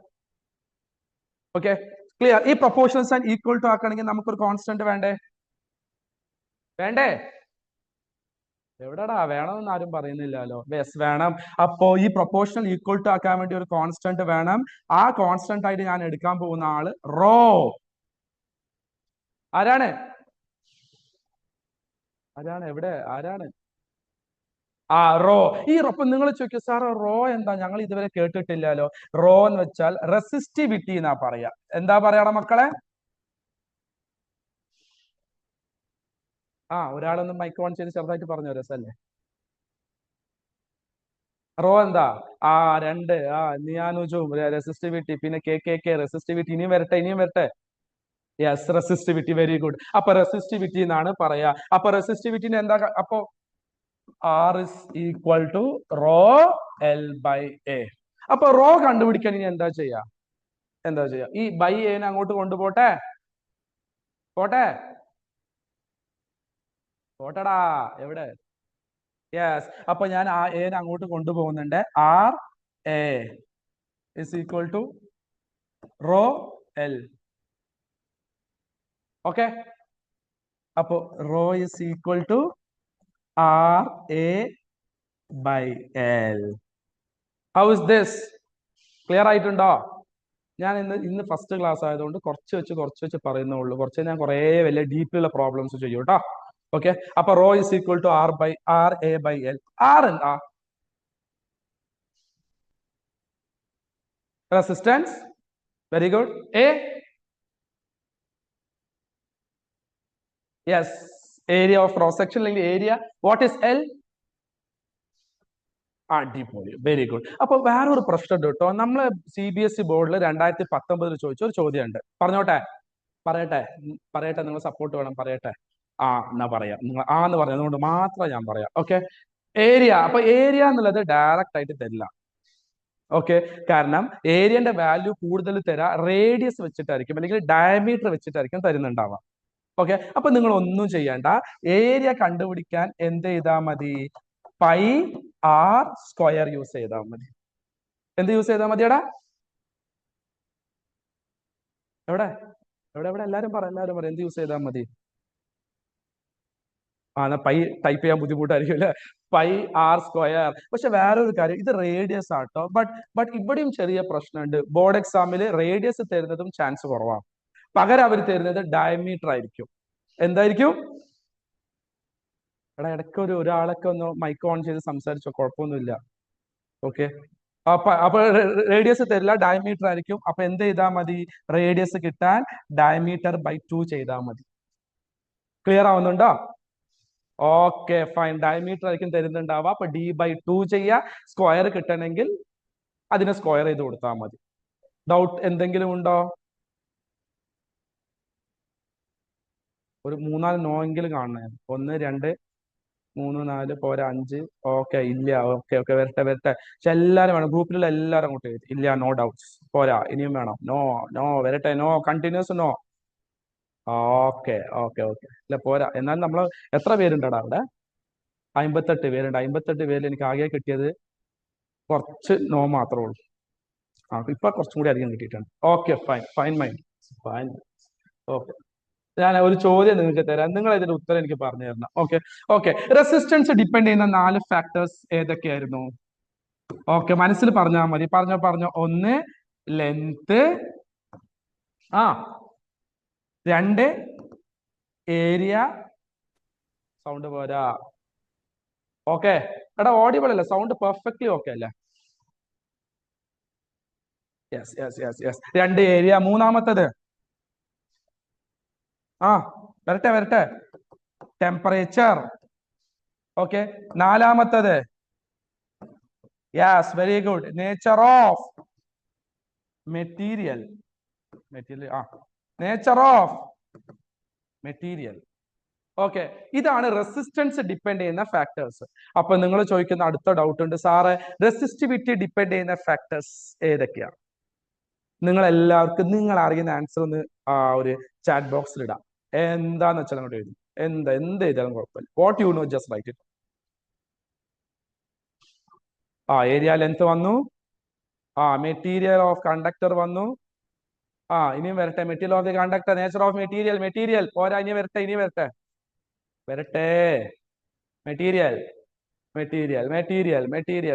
S1: ഓക്കെ ക്ലിയർ. ഈ പ്രൊപ്പോർഷണൽ സൈൻ ഈക്വൽ ടു ആക്കണമെങ്കിൽ നമുക്കൊരു കോൺസ്റ്റന്റ് വേണ്ടേ? വേണ്ടേ? എവിടെടാ വേണമെന്ന് ആരും പറയുന്നില്ലല്ലോ. യെസ് വേണം. അപ്പോ ഈ പ്രൊപ്പോർഷണൽ ഈക്വൽ ടു ആക്കാൻ വേണ്ടി ഒരു കോൺസ്റ്റന്റ് വേണം. ആ കോൺസ്റ്റന്റ് ആയിട്ട് ഞാൻ എടുക്കാൻ പോകുന്ന ആള് റോ. ആരാണ്? ആരാണ്? എവിടെ? ആരാണ്? ആ റോ. ഈ അപ്പൊ നിങ്ങൾ ചോദിക്കും സാർ റോ എന്താ, ഞങ്ങൾ ഇതുവരെ കേട്ടിട്ടില്ലല്ലോ. റോ എന്ന് വെച്ചാൽ റെസിസ്റ്റിവിറ്റി എന്നാ പറയാ. എന്താ പറയാടാ മക്കളെ? ഒരാളൊന്ന് മൈക്ക് ഓൺ ചെയ്ത് ചെറുതായിട്ട് പറഞ്ഞു. രസല്ലേ? റോ എന്താ? രണ്ട് നിയാനുജും റെസിസ്റ്റിവിറ്റി, പിന്നെ കെ റെസിസ്റ്റിവിറ്റി. ഇനിയും വരട്ടെ, ഇനിയും വരട്ടെ. Yes, resistivity. Very good. അപ്പൊ റെസിസ്റ്റിവിറ്റി എന്നാണ് പറയാ. അപ്പൊ റെസിസ്റ്റിവിറ്റിന് എന്താ? അപ്പൊ R is equal to rho L by A. അപ്പൊ റോ കണ്ടുപിടിക്കാൻ ഇനി എന്താ ചെയ്യാ? ഈ ബൈ എനെ അങ്ങോട്ട് കൊണ്ടുപോട്ടെ. പോട്ടടാ. എവിടെ? യെസ്. അപ്പൊ ഞാൻ ആ എനെ അങ്ങോട്ട് കൊണ്ടുപോകുന്നുണ്ട്. R A is equal to rho L. Okay, അപ്പൊ rho is equal to R A by L. How is this? Clear ആയിട്ടുണ്ടോ? ഞാൻ ഇന്ന് ഫസ്റ്റ് ക്ലാസ് ആയതുകൊണ്ട് കുറച്ച് വെച്ച് പറയുന്നുള്ളൂ. കുറച്ച് ഞാൻ കുറേ വലിയ ഡീപ്പിലുള്ള പ്രോബ്ലംസ് ചെയ്യും കേട്ടോ. ഓക്കെ, അപ്പൊ rho is equal to R A by L. R എന്താ? Resistance. Very good. A? Yes, area of cross section അല്ലെങ്കിൽ ഏരിയ. What is L? അടിപൊളി, വെരി ഗുഡ്. അപ്പൊ വേറൊരു പ്രശ്നം ഉണ്ട് കേട്ടോ. നമ്മള് CBSE ബോർഡിൽ 2019 ചോദിച്ച ഒരു ചോദ്യമുണ്ട്. പറഞ്ഞോട്ടെ? പറയട്ടെ. നിങ്ങൾ സപ്പോർട്ട് വേണം. പറയട്ടെ? എന്നാ പറയാം. നിങ്ങൾ എന്ന് പറയാം. അതുകൊണ്ട് മാത്രം ഞാൻ പറയാം. Okay, area. അപ്പൊ ഏരിയ എന്നുള്ളത് ഡയറക്റ്റ് ആയിട്ട് തരില്ല. ഓക്കെ, കാരണം ഏരിയന്റെ വാല്യൂ കൂടുതൽ തരാ റേഡിയസ് വെച്ചിട്ടായിരിക്കും, അല്ലെങ്കിൽ ഡയമീറ്റർ വെച്ചിട്ടായിരിക്കും തരുന്നുണ്ടാവുക. ഓക്കെ, അപ്പൊ നിങ്ങൾ ഒന്നും ചെയ്യണ്ട. ഏരിയ കണ്ടുപിടിക്കാൻ എന്ത് ചെയ്താൽ മതി? പൈ ആർ സ്ക്വയർ യൂസ് ചെയ്താൽ മതി. എന്ത് യൂസ് ചെയ്താൽ മതിയടാ? എവിടെ? എല്ലാരും പറ. എന്ത് യൂസ് ചെയ്താൽ മതി? പൈ ടൈപ്പ് ചെയ്യാൻ ബുദ്ധിമുട്ടായിരിക്കും അല്ലെ? Pi R square. പക്ഷെ വേറൊരു കാര്യം, ഇത് റേഡിയസ് ആട്ടോ. ബട്ട് ഇവിടെയും ചെറിയ പ്രശ്നമുണ്ട്. ബോർഡ് എക്സാമിൽ റേഡിയസ് തരുന്നതും ചാൻസ് കുറവാണ്. പകരം അവർ തരുന്നത് ഡയമീറ്റർ ആയിരിക്കും. എന്തായിരിക്കും? ഇടയ്ക്ക് ഒരാളൊക്കെ ഒന്ന് മൈക്ക് ഓൺ ചെയ്ത് സംസാരിച്ചോ, കുഴപ്പമൊന്നുമില്ല. ഓക്കെ, അപ്പൊ റേഡിയസ് തരില്ല, ഡയമീറ്റർ ആയിരിക്കും. അപ്പൊ എന്ത് ചെയ്താൽ മതി? റേഡിയസ് കിട്ടാൻ ഡയമീറ്റർ ബൈ 2 ചെയ്താൽ മതി. ക്ലിയർ ആവുന്നുണ്ടോ? Okay fine. ഡയമീറ്റർ ആയിരിക്കും തരുന്നുണ്ടാവുക. അപ്പൊ D/2 ചെയ്യുക. സ്ക്വയർ കിട്ടണമെങ്കിൽ അതിനെ സ്ക്വയർ ചെയ്ത് കൊടുത്താൽ മതി. ഡൗട്ട് എന്തെങ്കിലും ഉണ്ടോ? ഒരു 3-4 നോ എങ്കിലും കാണണേ. 1 2 3 4 പോരാ 5. ഓക്കെ, ഇല്ല. ഓക്കെ വരട്ടെ. പക്ഷെ എല്ലാരും വേണം. ഗ്രൂപ്പിലുള്ള എല്ലാരും അങ്ങോട്ട് ഇല്ല. No doubts. പോരാ, ഇനിയും വേണം. നോ വരട്ടെ. No continues. നോ. ഓക്കെ. ഇല്ല പോരാ. എന്നാൽ നമ്മൾ എത്ര പേരുണ്ടടാ അവിടെ? 58 പേരുണ്ട്. 58 പേരിൽ എനിക്ക് ആകെ കിട്ടിയത് കുറച്ച് നോ മാത്രമേ ഉള്ളൂ. ഇപ്പൊ കുറച്ചും കൂടി അധികം കിട്ടിയിട്ടുണ്ട്. Okay fine mind. ഓക്കെ, ഞാൻ ഒരു ചോദ്യം നിങ്ങൾക്ക് തരാം. നിങ്ങൾ ഇതിന്റെ ഉത്തരം എനിക്ക് പറഞ്ഞു തരണം. ഓക്കെ. റെസിസ്റ്റൻസ് ഡിപ്പെൻഡ് ചെയ്യുന്ന 4 ഫാക്ടേഴ്സ് ഏതൊക്കെയായിരുന്നു? ഓക്കെ, മനസ്സിൽ പറഞ്ഞാൽ മതി. പറഞ്ഞോ. 1 ലെങ്ത്. 2 ഏരിയ. സൗണ്ട് പോരാ. ഓക്കെ എടാ, ഓഡിബിൾ അല്ലേ? സൗണ്ട് പെർഫെക്റ്റ്ലി ഓക്കെ അല്ലേ? യെസ്. 2 ഏരിയ. മൂന്നാമത്തത് വരട്ടെ. ടെമ്പറേച്ചർ. ഓക്കെ, നാലാമത്തത് yes, very good. Nature of material. Nature of material. Okay, ഇതാണ് റെസിസ്റ്റൻസ് ഡിപ്പെൻഡ് ചെയ്യുന്ന ഫാക്ടേഴ്സ്. അപ്പൊ നിങ്ങൾ ചോദിക്കുന്ന അടുത്ത ഡൗട്ട് ഉണ്ട്, സാറ് റെസിസ്റ്റിവിറ്റി ഡിപ്പെൻഡ് ചെയ്യുന്ന ഫാക്ടേഴ്സ് ഏതൊക്കെയാണ്? നിങ്ങൾ എല്ലാവർക്കും നിങ്ങൾ അറിയുന്ന ആൻസർ ഒന്ന് ആ ഒരു ചാറ്റ് ബോക്സിൽ ഇടാം. എന്താന്ന് വെച്ചാൽ അങ്ങോട്ട് എഴുതും. എന്ത് എഴുതാനും കുഴപ്പമില്ല. What you know just write it. Area length വന്നു. മെറ്റീരിയൽ ഓഫ് കണ്ടക്ടർ വന്നു. ഇനിയും വരട്ടെ. Material of the conductor, nature of material പോരാ, ഇനി വരട്ടെ വരട്ടെ. മെറ്റീരിയൽ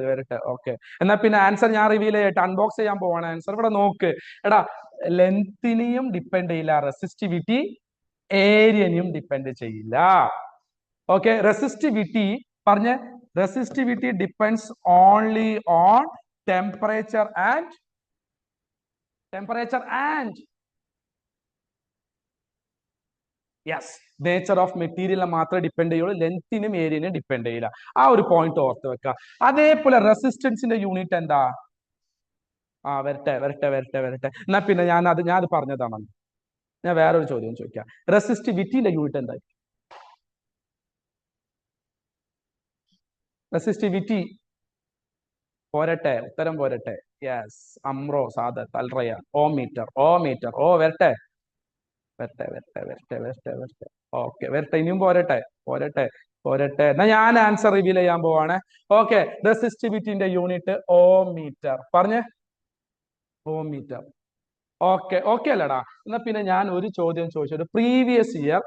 S1: വരട്ടെ. ഓക്കെ, എന്നാ പിന്നെ ആൻസർ ഞാൻ റിവീൽ ചെയ്യട്ടെ, അൺബോക്സ് ചെയ്യാൻ പോവാണ് ആൻസർ. ഇവിടെ നോക്ക് എടാ, ലെങ്തിനെയും ഡിപ്പെൻഡ് ചെയ്യില്ല റെസിസ്റ്റിവിറ്റി, ഏരിയനെയും ഡിപ്പെൻഡ് ചെയ്യില്ല. ഓക്കെ, റെസിസ്റ്റിവിറ്റി പറഞ്ഞ resistivity depends only on temperature and yes, nature of മെറ്റീരിയലിനെ മാത്രമേ ഡിപ്പെൻഡ് ചെയ്യുള്ളൂ, ലെങ്തിനും ഏരിയനും ഡിപ്പെൻഡ് ചെയ്യില്ല. ആ ഒരു പോയിന്റ് ഓർത്ത് വെക്കുക. അതേപോലെ റെസിസ്റ്റൻസിന്റെ യൂണിറ്റ് എന്താ? വരട്ടെ. എന്നാ പിന്നെ ഞാൻ അത് പറഞ്ഞതാണല്ലോ. ഞാൻ വേറൊരു ചോദ്യം ചോദിക്കാം. റെസിസ്റ്റിവിറ്റിന്റെ യൂണിറ്റ് എന്താ? റെസിസ്റ്റിവിറ്റി പോരട്ടെ, ഉത്തരം പോരട്ടെ. യെസ്, അമ്രോ, സാദത്ത്, അൽറയ, ഓമീറ്റർ. വരട്ടെ. ഓക്കെ, വരട്ടെ. ഇനിയും പോരട്ടെ. എന്നാ ഞാൻ ആൻസർ റിവീൽ ചെയ്യാൻ പോവാണ്. ഓക്കെ, റെസിസ്റ്റിവിറ്റിന്റെ യൂണിറ്റ് ഓമീറ്റർ. പറഞ്ഞേ, ഓമീറ്റർ. ഓക്കെ അല്ലടാ? എന്നാ പിന്നെ ഞാൻ ഒരു ചോദ്യം ചോദിച്ചു. പ്രീവിയസ് ഇയർ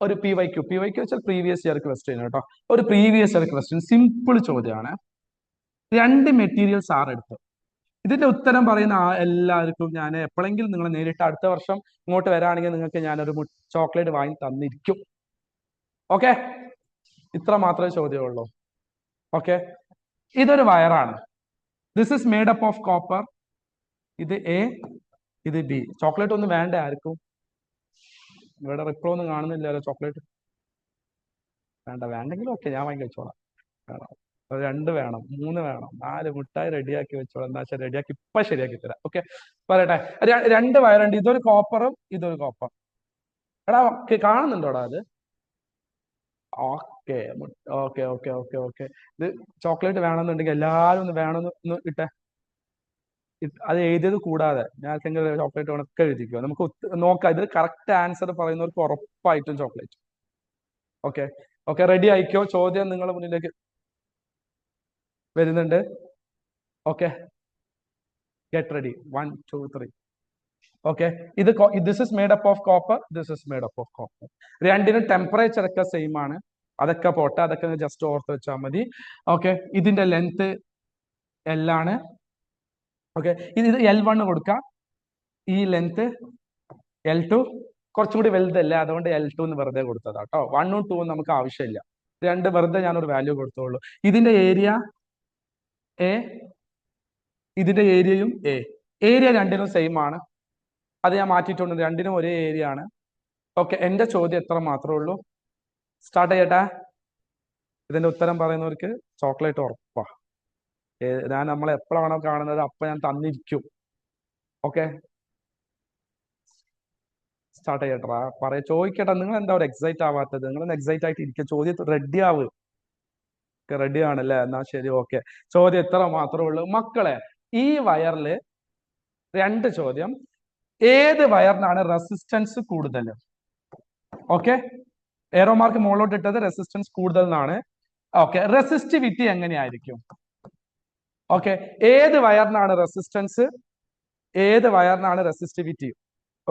S1: ഒരു PYQ വെച്ചാൽ പ്രീവിയസ് ഇയർ ക്വസ്റ്റ്യൻ കേട്ടോ. ഒരു പ്രീവിയസ് ഇയർ ക്വസ്റ്റ്യൻ, സിമ്പിൾ ചോദ്യമാണ്. 2 മെറ്റീരിയൽസ് എടുത്തു. ഇതിന്റെ ഉത്തരം പറയുന്ന എല്ലാവർക്കും ഞാൻ എപ്പോഴെങ്കിലും നിങ്ങൾ നേരിട്ട് അടുത്ത വർഷം ഇങ്ങോട്ട് വരാണെങ്കിൽ നിങ്ങൾക്ക് ഞാനൊരു ചോക്ലേറ്റ് വാങ്ങി തന്നിരിക്കും. ഓക്കെ, ഇത്ര മാത്രമേ ചോദ്യമുള്ളൂ. ഓക്കെ, ഇതൊരു വയറാണ്. This is made up of copper. ഇത് A, ഇത് B. ചോക്ലേറ്റ് ഒന്നും വേണ്ട ആർക്കും? ഇവിടെ റിപ്ലോ ഒന്നും കാണുന്നില്ലല്ലോ. ചോക്ലേറ്റ് വേണ്ടെങ്കിലും ഓക്കെ, ഞാൻ വാങ്ങി വെച്ചോളാം. വേണം, 2 വേണം, 3 വേണം, 4 മിഠായി റെഡിയാക്കി വെച്ചോളാം. എന്താ വെച്ചാൽ റെഡിയാക്കി ഇപ്പൊ ശരിയാക്കി തരാം. ഓക്കെ, പറയട്ടെ. 2 വയറുണ്ട്. ഇതൊരു കോപ്പറും ഇതൊരു കോപ്പർ. എടാ കാണുന്നുണ്ടോടാ അത്? ഓക്കെ. ഇത് ചോക്ലേറ്റ് വേണമെന്നുണ്ടെങ്കിൽ എല്ലാരും ഒന്ന് വേണമെന്ന് ഇട്ടെ. അത് എഴുതിയത് കൂടാതെ ഞാൻ ആർക്കെങ്കിലും ചോക്ലേറ്റ് വേണമൊക്കെ എഴുതിക്കോ. നമുക്ക് നോക്കാം. ഇത് കറക്റ്റ് ആൻസർ പറയുന്നവർക്ക് ഉറപ്പായിട്ടും ചോക്ലേറ്റ്. ഓക്കെ, റെഡി ആയിക്കോ. ചോദ്യം നിങ്ങളുടെ മുന്നിലേക്ക് വരുന്നുണ്ട്. Okay, get ready. 1 2 3. Okay, this is made up of copper, this is made up of copper. രണ്ടിനും ടെമ്പറേച്ചർ ഒക്കെ സെയിം ആണ്. അതൊക്കെ പോട്ടെ, അതൊക്കെ ജസ്റ്റ് ഓർത്ത് വെച്ചാൽ മതി. ഓക്കെ, ഇതിന്റെ ലെങ്ത് L ആണ്. ഓക്കെ, ഇത് L1 കൊടുക്കാം. ഈ ലെങ്ത് L2 കുറച്ചുകൂടി വലുതല്ല, അതുകൊണ്ട് L2 എന്ന് വെറുതെ കൊടുത്തതാ കേട്ടോ. 1ഉം 2ഉം നമുക്ക് ആവശ്യമില്ല. 2 വെറുതെ ഞാനൊരു വാല്യൂ കൊടുത്തോളൂ. ഇതിന്റെ ഏരിയ A, ഇതിന്റെ ഏരിയയും A. ഏരിയ രണ്ടിനും സെയിം ആണ്. അത് ഞാൻ മാറ്റിയിട്ടുണ്ട്. രണ്ടിനും ഒരേ ഏരിയ ആണ്. ഓക്കെ, എന്റെ ചോദ്യം എത്ര മാത്രമേ ഉള്ളൂ. സ്റ്റാർട്ട് ചെയ്യട്ടെ. ഇതിന്റെ ഉത്തരം പറയുന്നവർക്ക് ചോക്ലേറ്റ് ഉറപ്പാ. നമ്മൾ എപ്പോഴാണോ കാണുന്നത് അപ്പൊ ഞാൻ തന്നിരിക്കും. ഓക്കെ, സ്റ്റാർട്ട് ചെയ്യട്ടാ. ചോദിക്കട്ടെ, നിങ്ങൾ എന്താ ഒരു എക്സൈറ്റ് ആവാത്തത്? നിങ്ങളൊന്ന് എക്സൈറ്റ് ആയിട്ട് ഇരിക്കുക. ചോദ്യം റെഡി ആവ്. റെഡി ആണല്ലേ? എന്നാ ശരി. ഓക്കെ, ചോദ്യം എത്ര മാത്രമേ ഉള്ളൂ മക്കളെ. ഈ വയറില് 2 ചോദ്യം. ഏത് വയറിനാണ് റെസിസ്റ്റൻസ് കൂടുതൽ? ഓക്കെ, ഏറോ മാർക്ക് മുകളിലോട്ട് ഇട്ടത് റെസിസ്റ്റൻസ് കൂടുതൽ എന്നാണ്. ഓക്കെ, റെസിസ്റ്റിവിറ്റി എങ്ങനെയായിരിക്കും? ഓക്കെ, ഏത് വയറിനാണ് റെസിസ്റ്റിവിറ്റി?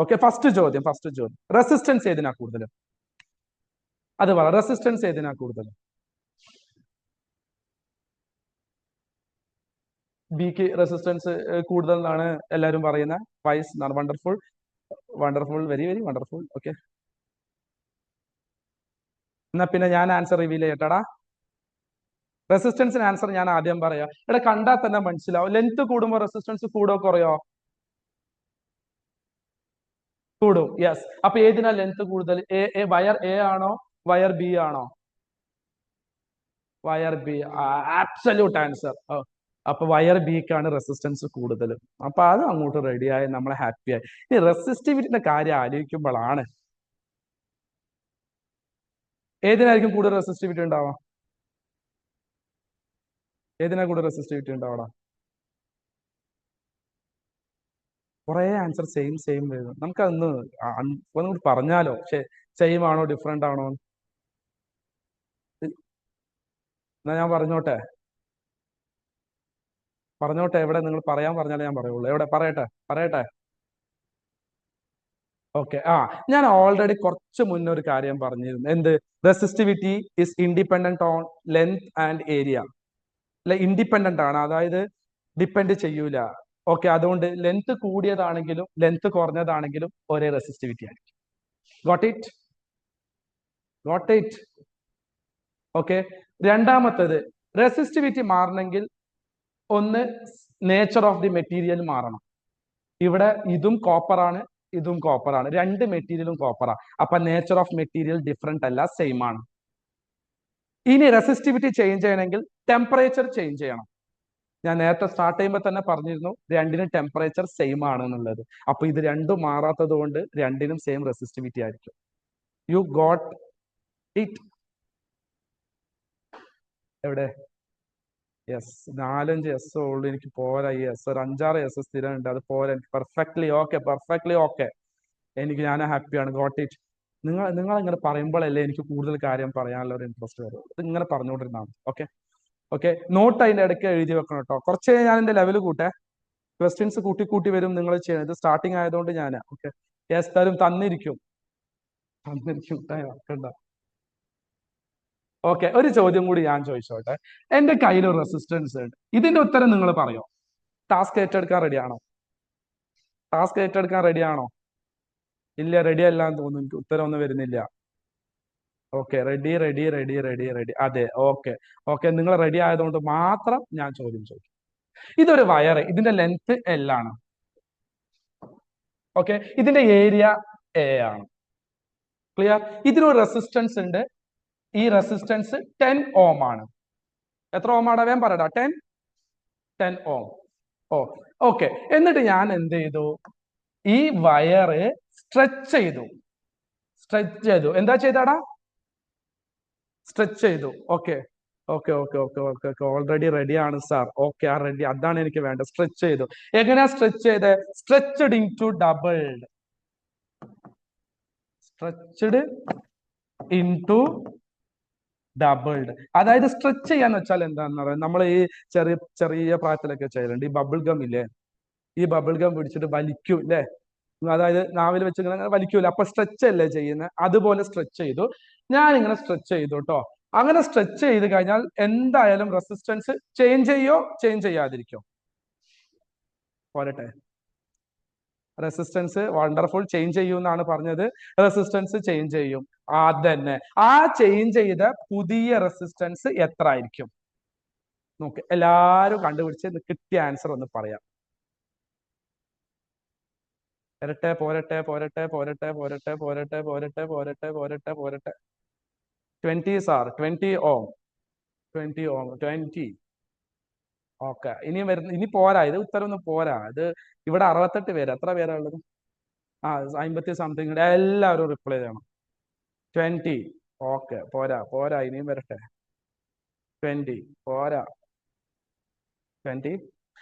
S1: ഓക്കെ, ഫസ്റ്റ് ചോദ്യം. റെസിസ്റ്റൻസ് ഏതിനാ കൂടുതൽ? അത് പറ. റെസിസ്റ്റൻസ് ഏതിനാ കൂടുതൽ? ബിക്ക് റെസിസ്റ്റൻസ് കൂടുതൽ എന്നാണ് എല്ലാവരും പറയുന്നത്. വൈസ് എന്നാണ്. Wonderful, very very wonderful. Okay, എന്നാ പിന്നെ ഞാൻ ആൻസർ റിവീൽ ചെയ്യട്ടെടാ. റെസിസ്റ്റൻസിന് ആൻസർ ഞാൻ ആദ്യം പറയാം. ഇവിടെ കണ്ടാൽ തന്നെ മനസ്സിലാവും. ലെങ്ത് കൂടുമ്പോൾ റെസിസ്റ്റൻസ് കൂടോ കുറയോ? കൂടും. യെസ്. അപ്പൊ ഏതിനാ ലെങ്ത് കൂടുതൽ? വയർ A ആണോ വയർ B ആണോ? Wire B. Absolute answer. അപ്പൊ വയർ ബിക്കാണ് റെസിസ്റ്റൻസ് കൂടുതൽ. അപ്പൊ അത് അങ്ങോട്ട് റെഡിയായി, നമ്മളെ ഹാപ്പിയായി. ഈ റെസിസ്റ്റിവിറ്റിന്റെ കാര്യം ആലോചിക്കുമ്പോഴാണ് ഏതിനായിരിക്കും കൂടുതൽ റെസിസ്റ്റിവിറ്റി ഉണ്ടാവുക? ഏതിനാ കൂടുതൽ റെസിസ്റ്റിവിറ്റി ഉണ്ടാവണം? കുറെ ആൻസർ സെയിം സെയിം വരുന്നു. നമുക്കതൊന്ന് ഒന്നുകൂടി പറഞ്ഞാലോ? പക്ഷെ സെയിം ആണോ ഡിഫറെന്റ് ആണോ? എന്നാ ഞാൻ പറഞ്ഞോട്ടെ എവിടെ നിങ്ങൾ പറയാൻ പറഞ്ഞാലേ ഞാൻ പറയുള്ളൂ. എവിടെ പറയട്ടെ. ഓക്കെ. ഞാൻ ഓൾറെഡി കുറച്ച് മുന്നേ ഒരു കാര്യം പറഞ്ഞിരുന്നു. എന്ത്? Resistivity is independent on length and area. അല്ലെ, ഇൻഡിപെൻഡന്റ് ആണ്, അതായത് ഡിപ്പെൻഡ് ചെയ്യൂല. ഓക്കെ, അതുകൊണ്ട് ലെങ്ത് കൂടിയതാണെങ്കിലും ലെങ്ത് കുറഞ്ഞതാണെങ്കിലും ഒരേ റെസിസ്റ്റിവിറ്റി ആയിരിക്കും. Got it. ഓക്കെ. രണ്ടാമത്തത്, റെസിസ്റ്റിവിറ്റി മാറണമെങ്കിൽ ഒന്ന് നേച്ചർ ഓഫ് ദി മെറ്റീരിയൽ മാറണം. ഇവിടെ ഇതും കോപ്പറാണ്, ഇതും കോപ്പറാണ്, രണ്ട് മെറ്റീരിയലും കോപ്പറാണ്. അപ്പൊ നേച്ചർ ഓഫ് മെറ്റീരിയൽ ഡിഫറെന്റ് അല്ല, സെയിം ആണ്. ഇനി റെസിസ്റ്റിവിറ്റി ചേഞ്ച് ചെയ്യണമെങ്കിൽ ടെമ്പറേച്ചർ ചേഞ്ച് ചെയ്യണം. ഞാൻ നേരത്തെ സ്റ്റാർട്ട് ചെയ്യുമ്പോൾ തന്നെ പറഞ്ഞിരുന്നു രണ്ടിനും ടെമ്പറേച്ചർ സെയിം ആണ് എന്നുള്ളത്. അപ്പൊ ഇത് രണ്ടും മാറാത്തത് കൊണ്ട് രണ്ടിനും സെയിം റെസിസ്റ്റിവിറ്റി ആയിരിക്കും. You got it? എവിടെ? യെസ്, 4-5 എസ് ഉള്ളൂ, എനിക്ക് പോരാ. ഈ എസ് ഒരു 5-6 എസ് സ്ഥിരം ഉണ്ട്, അത് പോരാ എനിക്ക്. Perfectly okay. ഞാൻ ഹാപ്പിയാണ്. Got it. നിങ്ങൾ ഇങ്ങനെ പറയുമ്പോഴല്ലേ എനിക്ക് കൂടുതൽ കാര്യം പറയാനുള്ള ഒരു ഇൻട്രസ്റ്റ് വരും. ഇത് ഇങ്ങനെ പറഞ്ഞുകൊണ്ടിരുന്നാണ്. ഓക്കെ. നോട്ട് അതിന്റെ ഇടയ്ക്ക് എഴുതി വെക്കണം കേട്ടോ. കുറച്ച് ഞാൻ എന്റെ ലെവൽ കൂട്ടെ. ക്വസ്റ്റ്യൻസ് കൂട്ടി വരും നിങ്ങൾ ചെയ്യണം. ഇത് സ്റ്റാർട്ടിങ് ആയതുകൊണ്ട് ഞാൻ ഓക്കെ. യെസ്, തന്നിരിക്കും. ഓക്കെ, ഒരു ചോദ്യം കൂടി ഞാൻ ചോദിച്ചോട്ടെ. എന്റെ കയ്യിൽ ഒരു റെസിസ്റ്റൻസ് ഉണ്ട്. ഇതിന്റെ ഉത്തരം നിങ്ങൾ പറയോ? ടാസ്ക് ഏറ്റെടുക്കാൻ റെഡിയാണോ? ഇല്ല, റെഡി അല്ല എന്ന് തോന്നുന്നു. എനിക്ക് ഉത്തരം ഒന്നും വരുന്നില്ല. Okay, ready. അതെ, ഓക്കെ. നിങ്ങൾ റെഡി ആയതുകൊണ്ട് മാത്രം ഞാൻ ചോദ്യം ചോദിക്കും. ഇതൊരു വയർ, ഇതിന്റെ ലെങ്ത് L ആണ്. ഓക്കെ, ഇതിന്റെ ഏരിയ A ആണ്. ക്ലിയർ? ഇതിനൊരു റെസിസ്റ്റൻസ് ഉണ്ട്. ഈ റെസിസ്റ്റൻസ് 10 ഓം ആണ്. എത്ര ഓം ആണ്? വേഗം പറയടാ. 10 ഓം. ഓക്കെ. എന്നിട്ട് ഞാൻ എന്ത് ചെയ്തു? ഈ വയറ് സ്ട്രെച്ച് ചെയ്തു. എന്താ ചെയ്താടാ? സ്ട്രെച്ച് ചെയ്തു. ഓക്കെ. ഓൾറെഡി റെഡിയാണ് സാർ. ഓക്കെ, റെഡി, അതാണ് എനിക്ക് വേണ്ടത്. സ്ട്രെച്ച് ചെയ്തു. എങ്ങനെയാ സ്ട്രെച്ച് ചെയ്ത്? Stretched into doubled. അതായത് സ്ട്രെച്ച് ചെയ്യാന്ന് വെച്ചാൽ എന്താണെന്ന് പറയാം, നമ്മൾ ഈ ചെറിയ പ്രായത്തിലൊക്കെ ചെയ്യലുണ്ട്. ഈ ബബിൾ ഗം ഇല്ലേ, ഈ ബബിൾ ഗം പിടിച്ചിട്ട് വലിക്കും അല്ലേ, അതായത് നാവിൽ വെച്ച് ഇങ്ങനെ വലിക്കൂല. അപ്പൊ സ്ട്രെച്ച് അല്ലേ ചെയ്യുന്നത്? അതുപോലെ സ്ട്രെച്ച് ചെയ്തു. ഞാൻ ഇങ്ങനെ സ്ട്രെച്ച് ചെയ്തു കേട്ടോ. അങ്ങനെ സ്ട്രെച്ച് ചെയ്ത് കഴിഞ്ഞാൽ എന്തായാലും റെസിസ്റ്റൻസ് ചേഞ്ച് ചെയ്യാതിരിക്കോ? പോരട്ടെ. റെസിസ്റ്റൻസ് വണ്ടർഫുൾ ചേഞ്ച് ചെയ്യും എന്നാണ് പറഞ്ഞത്. റെസിസ്റ്റൻസ് ചേഞ്ച് ചെയ്യും. അതന്നെ. ആ ചേഞ്ച് ചെയ്ത പുതിയ റെസിസ്റ്റൻസ് എത്ര ആയിരിക്കും? നോക്ക്, എല്ലാരും കണ്ടുപിടിച്ച് കിട്ടിയ ആൻസർ ഒന്ന് പറയാം. പോരട്ടെ. 20 സാർ, 20 ഓം. 20. ഓക്കെ. ഇനി പോരാ, ഇത് ഉത്തരം ഒന്നും പോരാ. ഇത് ഇവിടെ 68 പേര്. എത്ര പേരാ ഉള്ളത്? 50 സംതിങ്. എല്ലാവരും റിപ്ലൈ ചെയ്യണം. 20. ഓക്കെ, പോരാ. ഇനിയും വരട്ടെ. 20 പോരാ. 20.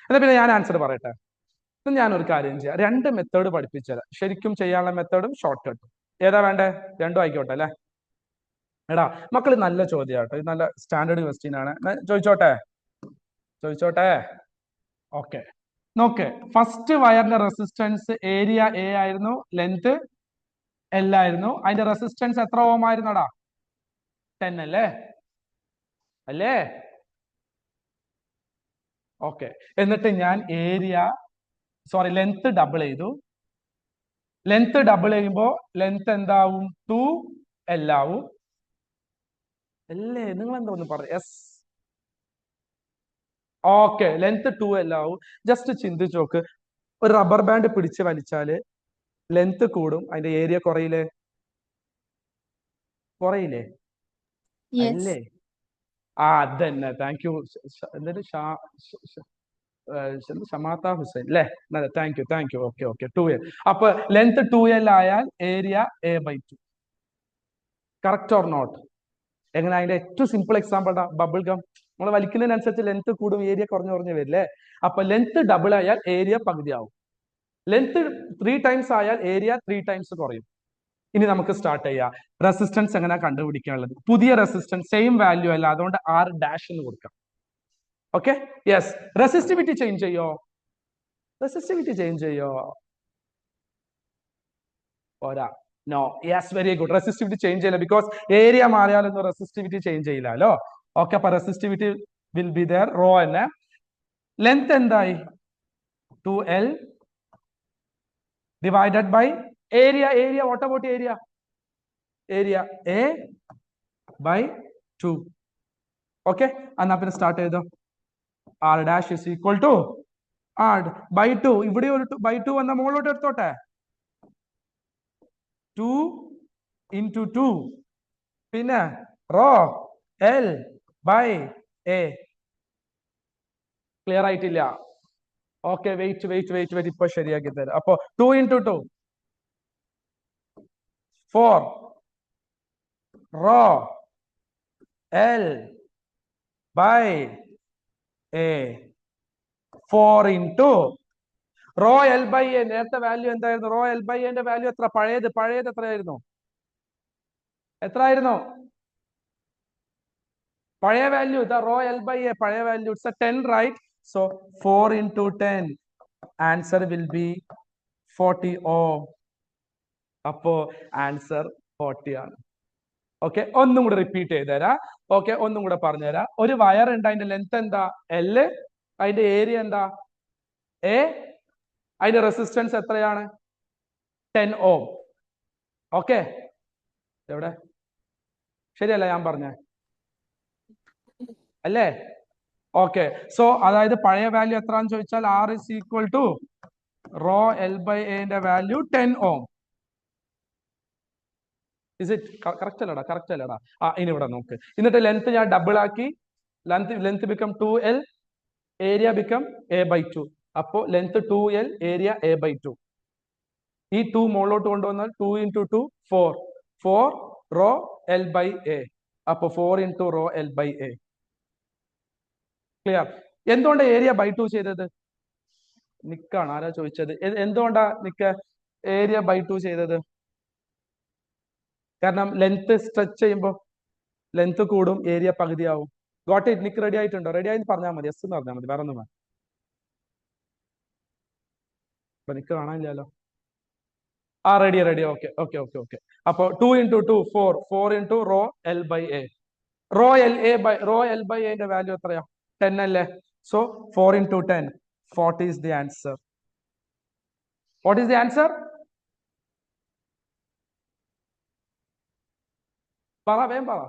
S1: എന്നാ പിന്നെ ഞാൻ ആൻസർ പറയട്ടെ. ഞാനൊരു കാര്യം ചെയ്യാം. 2 മെത്തേഡ് പഠിപ്പിച്ചുതരാം. ശരിക്കും ചെയ്യാനുള്ള മെത്തേഡും ഷോർട്ട് കട്ടും. ഏതാ വേണ്ടേ? രണ്ടും ആയിക്കോട്ടെ അല്ലെ? എടാ മക്കൾ, നല്ല ചോദ്യമാട്ടോ. ഇത് നല്ല സ്റ്റാൻഡേർഡ് ക്വസ്റ്റ്യൻ ആണ്. ചോദിച്ചോട്ടെ. ഓക്കെ. നോക്ക്, ഫസ്റ്റ് വയറിന്റെ റെസിസ്റ്റൻസ് ഏരിയ A ആയിരുന്നു, ലെങ്ത് L ആയിരുന്നു. അതിന്റെ റെസിസ്റ്റൻസ് എത്ര ഓം ആയിരുന്നടാ? 10 അല്ലേ? ഓക്കെ. എന്നിട്ട് ഞാൻ ലെങ്ത് ഡബിൾ ചെയ്തു. ലെങ്ത് ഡബിൾ ചെയ്യുമ്പോ ലെങ്ത് എന്താവും? 2L ആവും അല്ലേ? നിങ്ങൾ എന്താ ഒന്ന് പറ. യെസ്. ഓക്കെ, ലെങ്ത് 2L ആവും. ജസ്റ്റ് ചിന്തിച്ചു നോക്ക്, ഒരു റബ്ബർ ബാൻഡ് പിടിച്ച് വലിച്ചാല് ലെങ്ത് കൂടും, അതിന്റെ ഏരിയ കുറയില്ലേ? അല്ലേ? അതന്നെ. Thank you. എന്നിട്ട് ഷമാത്ത ഹുസൈൻ അല്ലേ? Thank you. ഓക്കെ. 2L. അപ്പൊ ലെങ്ത് 2L ആയാൽ area A/2. Correct or not? എങ്ങനെ? അതിന്റെ ഏറ്റവും സിമ്പിൾ എക്സാമ്പിൾ ബബിൾ ഗം. നമ്മൾ വലിക്കുന്നതിനനുസരിച്ച് ലെങ്ത് കൂടും, ഏരിയ കുറഞ്ഞു വരില്ലേ? അപ്പൊ ലെങ്ത് ഡബിൾ ആയാൽ ഏരിയ പകുതിയാവും. ലെങ്ത് 3 ടൈംസ് ആയാൽ ഏരിയ 3 ടൈംസ് കുറയും. ഇനി നമുക്ക് സ്റ്റാർട്ട് ചെയ്യാം. റെസിസ്റ്റൻസ് എങ്ങനെ കണ്ടുപിടിക്കാനുള്ളത്? പുതിയ റെസിസ്റ്റൻസ് സെയിം വാല്യൂ അല്ല, അതുകൊണ്ട് R ഡാഷ് എന്ന് കൊടുക്കാം. Okay, yes. റെസിസ്റ്റിവിറ്റി ചേഞ്ച് ചെയ്യോ? റെസിസ്റ്റിവിറ്റി ചേഞ്ച് ചെയ്യോ? പോരാ. No. Yes, very good. Resistivity change ചെയ്യില്ല, ബിക്കോസ് ഏരിയ മാറിയാലൊന്നും റെസിസ്റ്റിവിറ്റി ചേഞ്ച് ചെയ്യില്ലല്ലോ. ഓക്കെ, അപ്പൊ resistivity will be there. Rho തന്നെ. ലെങ്ത് എന്തായി? 2L divided by area. Area, what about area? Area A by 2. Okay, എന്നാ പിന്നെ സ്റ്റാർട്ട് ചെയ്തോ. R dash is equal to R by 2. ഇവിടെ ഒരു by 2 വന്ന മുകളിലോട്ട് എടുത്തോട്ടെ. 2 into 2 പിന്നെ rho L by A. Clear ആയിട്ടില്ല? ഓക്കെ, വെയിറ്റ് ഇപ്പൊ ശരിയാക്കി തരാം. അപ്പൊ 2 into 2 4 rho L by A. 4 into rho L by A. നേരത്തെ വാല്യൂ എന്തായിരുന്നു? റോ L by A ന്റെ വാല്യൂ എത്ര? പഴയത് എത്രയായിരുന്നു? എത്രയായിരുന്നു പഴയ value? The rho L by A പഴയ value it's a 10, right? So 4 into 10, answer will be 40 ohm. അപ്പോ ആൻസർ 40 ആണ്. ഓക്കെ, ഒന്നും കൂടെ റിപ്പീറ്റ് ചെയ്ത് തരാം. ഓക്കെ, ഒന്നും കൂടെ പറഞ്ഞു തരാം. ഒരു വയർ ഉണ്ട്, അതിന്റെ ലെങ്ത് എന്താ? L. അതിന്റെ ഏരിയ എന്താ? A. അതിന്റെ റെസിസ്റ്റൻസ് എത്രയാണ്? 10 ohm. ഓക്കെ, എവിടെ? ശരിയല്ല ഞാൻ പറഞ്ഞ അല്ലേ? ഓക്കെ, സോ അതായത് പഴയ വാല്യൂ എത്രയാന്ന് ചോദിച്ചാൽ R is equal to rho L by A ന്റെ value 10 ohm. Is it correct അല്ലടാ? ഇനി ഇവിടെ നോക്ക്. എന്നിട്ട് ലെങ്ത് ഞാൻ ഡബിൾ ആക്കി. Length become 2L, area become A by 2. അപ്പോ length 2L, area A by 2. ഈ 2 മുകളിലോട്ട് കൊണ്ടുവന്നാൽ 2 into 2 4 rho L by A. അപ്പൊ 4 into rho L by A. Clear? എന്തുകൊണ്ട് ഏരിയ ബൈ 2 ചെയ്തത്? നിക്കാണ് ആരാ ചോദിച്ചത്? എന്തുകൊണ്ടാ ഏരിയ ബൈ 2 ചെയ്തത്? കാരണം ലെങ്ത് സ്ട്രെച്ച് ചെയ്യുമ്പോൾ ലെങ്ത് കൂടും, ഏരിയ പകുതിയാവും. Got it? നിക്ക് റെഡി ആയിട്ടുണ്ടോ? റെഡി ആയി പറഞ്ഞാൽ മതി, എസ് എന്ന് പറഞ്ഞാൽ മതി, വേറെ ഒന്നും വേണം. നിക്ക് കാണാനില്ലല്ലോ. റെഡി. ഓക്കെ. അപ്പൊ 2 into 2 4 into rho L by A. Rho L by A ന്റെ വാല്യൂ എത്രയാ? 10 അല്ലേ? So 4 into 10, 40 is the answer. What is the answer? വേഗം പറ.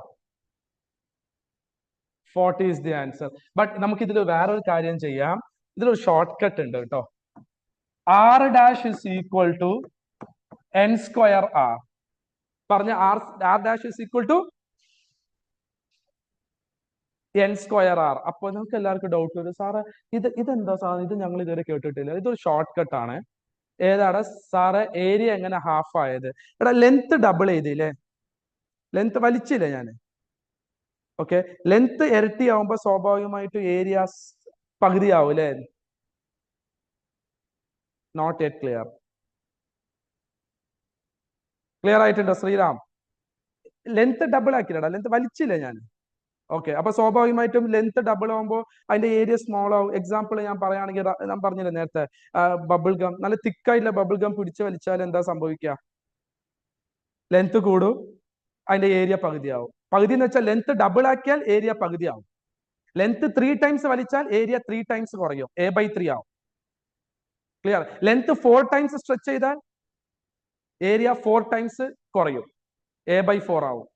S1: 40 is the answer. ബട്ട് നമുക്ക് ഇതിൽ വേറൊരു കാര്യം ചെയ്യാം. ഇതിലൊരു ഷോർട്ട് കട്ട് ഉണ്ട് കേട്ടോ. R dash is equal to N square R. പറഞ്ഞ R dash is equal to N square R. അപ്പൊ നമുക്ക് എല്ലാവർക്കും ഡൗട്ട് വരും, സാറ് ഇതെന്താ സാർ? ഇത് ഞങ്ങൾ ഇതുവരെ കേട്ടിട്ടില്ല. ഇതൊരു ഷോർട്ട് കട്ട് ആണ്. ഏതാണ് സാറ്? ഏരിയ എങ്ങനെ ഹാഫ് ആയത്? എടാ ലെങ്ത് ഡബിൾ ചെയ്തില്ലേ? ലെങ്ത് വലിച്ചില്ലേ ഞാൻ? ഓക്കെ, ലെങ്ത് ഇരട്ടി ആവുമ്പോ സ്വാഭാവികമായിട്ട് ഏരിയ പകുതിയാവും അല്ലേ? Not yet clear. ക്ലിയർ ആയിട്ടുണ്ടോ ശ്രീറാം? ലെങ്ത് ഡബിൾ ആക്കില്ലടാ, ലെങ്ത് വലിച്ചില്ലേ ഞാൻ? ഓക്കെ, അപ്പൊ സ്വാഭാവികമായിട്ടും ലെങ്ത് ഡബിൾ ആവുമ്പോൾ അതിന്റെ ഏരിയ സ്മോൾ ആവും. എക്സാമ്പിൾ ഞാൻ പറയുകയാണെങ്കിൽ, ഞാൻ പറഞ്ഞില്ലേ നേരത്തെ, ബബിൾ ഗം, നല്ല തിക്കായിട്ടുള്ള ബബിൾ ഗം പിടിച്ച് വലിച്ചാൽ എന്താ സംഭവിക്കുക? ലെങ്ത് കൂടും, അതിന്റെ ഏരിയ പകുതിയാവും. പകുതി എന്ന് വെച്ചാൽ ലെങ്ത് ഡബിൾ ആക്കിയാൽ ഏരിയ പകുതിയാവും. ലെങ്ത് 3 ടൈംസ് വലിച്ചാൽ ഏരിയ 3 ടൈംസ് കുറയും, A by 3 ആവും. ക്ലിയർ? ലെങ്ത് 4 ടൈംസ് സ്ട്രെച്ച് ചെയ്താൽ ഏരിയ 4 ടൈംസ് കുറയും, A by 4 ആവും.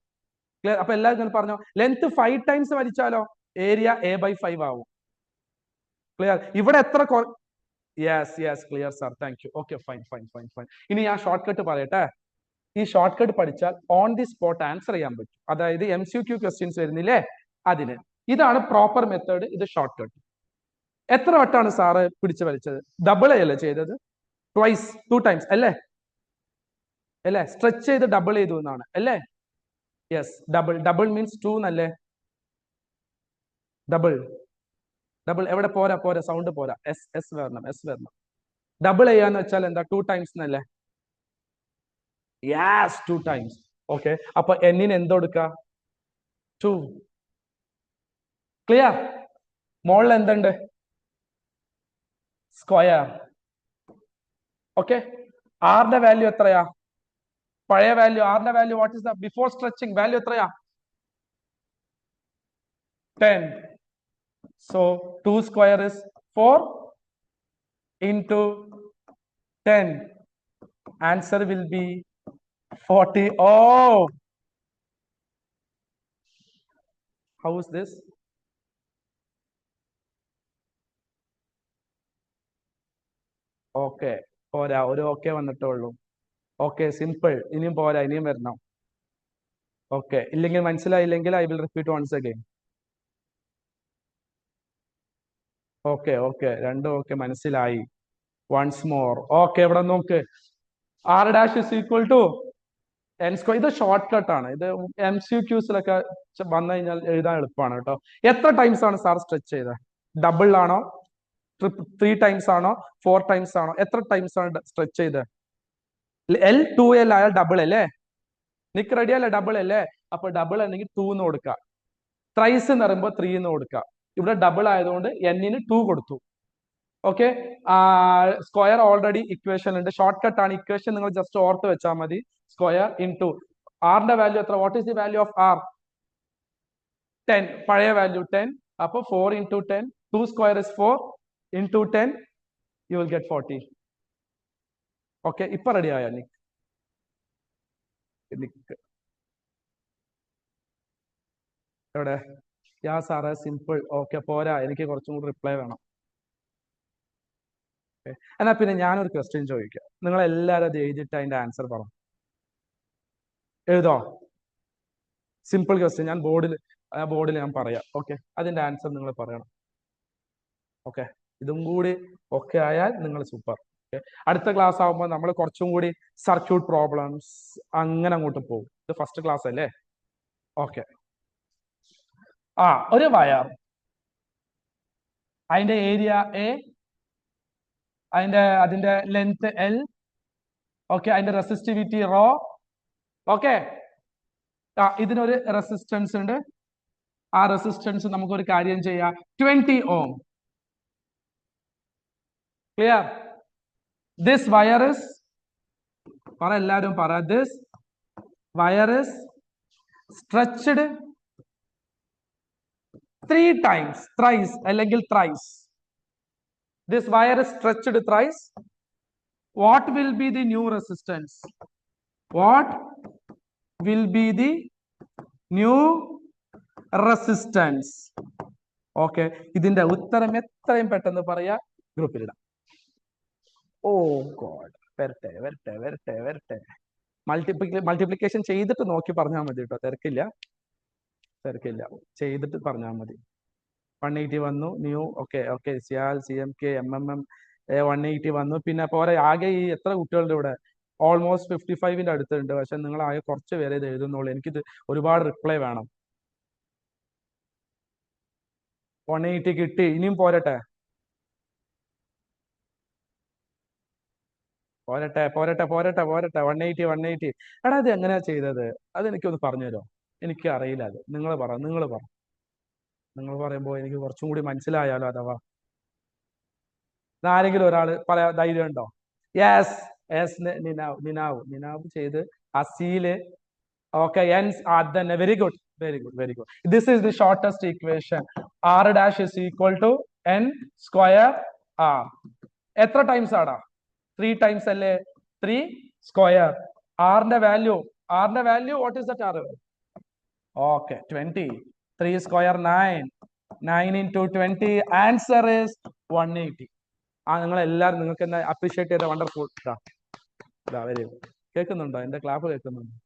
S1: ക്ലിയർ? അപ്പൊ എല്ലാവരും പറഞ്ഞോ. ലെങ്ത് 5 ടൈംസ് വലിച്ചാലോ ഏരിയ A by 5 ആവും. ക്ലിയർ? ഇവിടെ എത്ര? Yes clear sir, thank you. Okay, fine. ഇനി ഞാൻ ഷോർട്ട് കട്ട് പറയട്ടെ. ഈ ഷോർട്ട് കട്ട് പഠിച്ചാൽ ഓൺ ദി സ്പോട്ട് ആൻസർ ചെയ്യാൻ പറ്റും. അതായത് MCQ ക്വസ്റ്റ്യൻസ് വരുന്നില്ലേ, അതിന്. ഇതാണ് പ്രോപ്പർ മെത്തേഡ്. ഇത് ഷോർട്ട് കട്ട്. എത്ര വട്ടാണ് സാറ് പിടിച്ചു വലിച്ചത്? ഡബിൾ അല്ലേ ചെയ്തത്? ട്വൈസ്, 2 ടൈംസ് അല്ലേ? സ്ട്രെച്ച് ചെയ്ത് ഡബിൾ ചെയ്തു എന്നാണ് അല്ലേ? Yes, double. ഡബിൾ മീൻസ് 2 എന്നല്ലേ? ഡബിൾ. ഡബിൾ എവിടെ? പോരാ പോരാ, സൗണ്ട് പോരാ. എസ് എസ് വരണം, എസ് വരണം. ഡബിൾ ചെയ്യാന്ന് വെച്ചാൽ എന്താ? 2 ടൈംസ് എന്നല്ലേ? Yes, 2 times. ഓക്കെ, അപ്പൊ എന്നിന് എന്തെടുക്ക? 2. ക്ലിയർ? മോളിൽ എന്തുണ്ട്? സ്ക്വയർ. ഓക്കെ, ആറിന്റെ വാല്യൂ എത്രയാ? പഴയ വാല്യൂ, ആറിന്റെ value what is the before stretching value എത്രയാ? 10. So 2 square is 4 into 10. Answer will be 40. Oh, how is this? Okay, പോരാ, ഒരു ഓക്കെ വന്നിട്ടേ ഉള്ളൂ. Okay, simple. ഇനിയും പോരാ, ഇനിയും വരണം. ഓക്കെ, ഇല്ലെങ്കിൽ മനസ്സിലായില്ലെങ്കിൽ I will repeat once again. Okay okay, രണ്ടും ഓക്കെ, മനസ്സിലായി. Once more. ഓക്കെ, ഇവിടെ നോക്ക്. R dash is equal to N square. ഇത് ഷോർട്ട് കട്ട് ആണ്. ഇത് MCQസിലൊക്കെ വന്നു കഴിഞ്ഞാൽ എഴുതാൻ എളുപ്പമാണ് കേട്ടോ. എത്ര ടൈംസ് ആണ് സാർ സ്ട്രെച്ച് ചെയ്തത്? ഡബിൾ ആണോ? 3 ടൈംസ് ആണോ? 4 ടൈംസ് ആണോ? എത്ര ടൈംസ് ആണ് സ്ട്രെച്ച് ചെയ്തത്? L2L ആയാൽ ഡബിൾ അല്ലേ? നിക്ക് റെഡി അല്ലേ? ഡബിൾ അല്ലേ? അപ്പൊ ഡബിൾ അല്ലെങ്കിൽ 2 എന്ന് കൊടുക്കുക. ത്രൈസ് എന്ന് പറയുമ്പോൾ 3 എന്ന് കൊടുക്കുക. ഇവിടെ ഡബിൾ ആയതുകൊണ്ട് എന്നിന് 2 കൊടുത്തു. ഓക്കെ, സ്ക്വയർ ഓൾറെഡി ഇക്വേഷൻ ഉണ്ട്. ഷോർട്ട് കട്ട് ആണ്. ഇക്വേഷൻ നിങ്ങൾ ജസ്റ്റ് ഓർത്ത് വെച്ചാൽ മതി. സ്ക്വയർ ഇൻടു ആറിന്റെ വാല്യൂ എത്ര? What is the value of R? 10. പഴയ വാല്യൂ 10. അപ്പൊ 4 into 10. 2 square is 4 into 10. You will get 40. Okay, ഇപ്പൊ റെഡി ആയോ? നിക്ക് എവിടെ? യാ സാറേ, സിമ്പിൾ. ഓക്കെ, പോരാ, എനിക്ക് കുറച്ചും കൂടി റിപ്ലൈ വേണം. എന്നാ പിന്നെ ഞാനൊരു ക്വസ്റ്റ്യൻ ചോദിക്കാം. നിങ്ങൾ എല്ലാവരും അത് എഴുതിയിട്ട് അതിന്റെ ആൻസർ പറ. എഴുതോ? Simple question. ഞാൻ ബോർഡിൽ ഞാൻ പറയാം. ഓക്കെ, അതിന്റെ ആൻസർ നിങ്ങൾ പറയണം. ഓക്കെ, ഇതും കൂടി ഓക്കെ ആയാൽ നിങ്ങൾ സൂപ്പർ. ഓക്കെ, അടുത്ത ക്ലാസ് ആകുമ്പോൾ നമ്മൾ കുറച്ചും കൂടി സർക്യൂട്ട് പ്രോബ്ലംസ് അങ്ങനെ അങ്ങോട്ട് പോകും. ഇത് ഫസ്റ്റ് ക്ലാസ് അല്ലേ? ഓക്കെ, ഒരു വയർ, അതിന്റെ ഏരിയ A, അതിന്റെ ലെങ്ത് L. ഓക്കെ, അതിന്റെ റെസിസ്റ്റിവിറ്റി റോ. ഓക്കെ, ഇതിനൊരു റെസിസ്റ്റൻസ് ഉണ്ട്. ആ റെസിസ്റ്റൻസ് നമുക്കൊരു കാര്യം ചെയ്യാം, 20 ohm. Clear? This wire is, പറ എല്ലാവരും പറ, this wire is stretched 3 times, thrice അല്ലെങ്കിൽ thrice. This wire is stretched thrice. What will be the new resistance? What will be the new resistance? Okay, ഇതിന്റെ ഉത്തരം എത്രയും പെട്ടെന്ന് പറയാ, ഗ്രൂപ്പിലിടാം. ഓ ഗോഡ്, വരട്ടെ വരട്ടെ വരട്ടെ വരട്ടെ. മൾട്ടിപ്ലിക്കേഷൻ ചെയ്തിട്ട് നോക്കി പറഞ്ഞാൽ മതി കേട്ടോ. തിരക്കില്ല, ചെയ്തിട്ട് പറഞ്ഞാൽ മതി. 180 വന്നു, new. Okay okay, CIAL CMK MMM 180 വന്നു. പിന്നെ പോരെ, ആകെ ഈ എത്ര കുട്ടികളുടെ ഇവിടെ? ഓൾമോസ്റ്റ് 55ന്റെ അടുത്തുണ്ട്. പക്ഷെ നിങ്ങൾ ആകെ കുറച്ച് പേരെ ഇത് എഴുതുന്നുള്ളൂ. എനിക്കിത് ഒരുപാട് റിപ്ലൈ വേണം. 180 കിട്ടി. ഇനിയും പോരട്ടെ? പോരട്ടെ പോരട്ടെ പോരട്ടെ പോരട്ടെ. 180. എടാ, അത് എങ്ങനെയാ ചെയ്തത്? അത് എനിക്കൊന്ന് പറഞ്ഞു തരുമോ? എനിക്ക് അറിയില്ല. അത് നിങ്ങൾ പറയുമ്പോൾ എനിക്ക് കുറച്ചും കൂടി മനസ്സിലായാലോ. അഥവാ ആരെങ്കിലും ഒരാൾ പറയാ, ധൈര്യം ഉണ്ടോ? യെസ് യെസ്, നിനാവ് ചെയ്ത് അസീല്. ഓക്കെ, അതന്നെ. Very good. This is the shortest equation. R dash is equal to N square R. എത്ര ടൈംസ് ആടാ? 3 ടൈംസ് അല്ലേ? 3 സ്ക്വയർ. ആറിന്റെ value what is that? R. Okay, 20. 3 square 9. 9 into 20. Answer is 180. നിങ്ങൾ എല്ലാവരും നിങ്ങൾക്ക് എന്താ അപ്രീഷിയേറ്റ് ചെയ്ത വണ്ടർഫുൾ. Very good. കേൾക്കുന്നുണ്ടോ? എന്റെ ക്ലാപ്പ് കേൾക്കുന്നുണ്ടോ?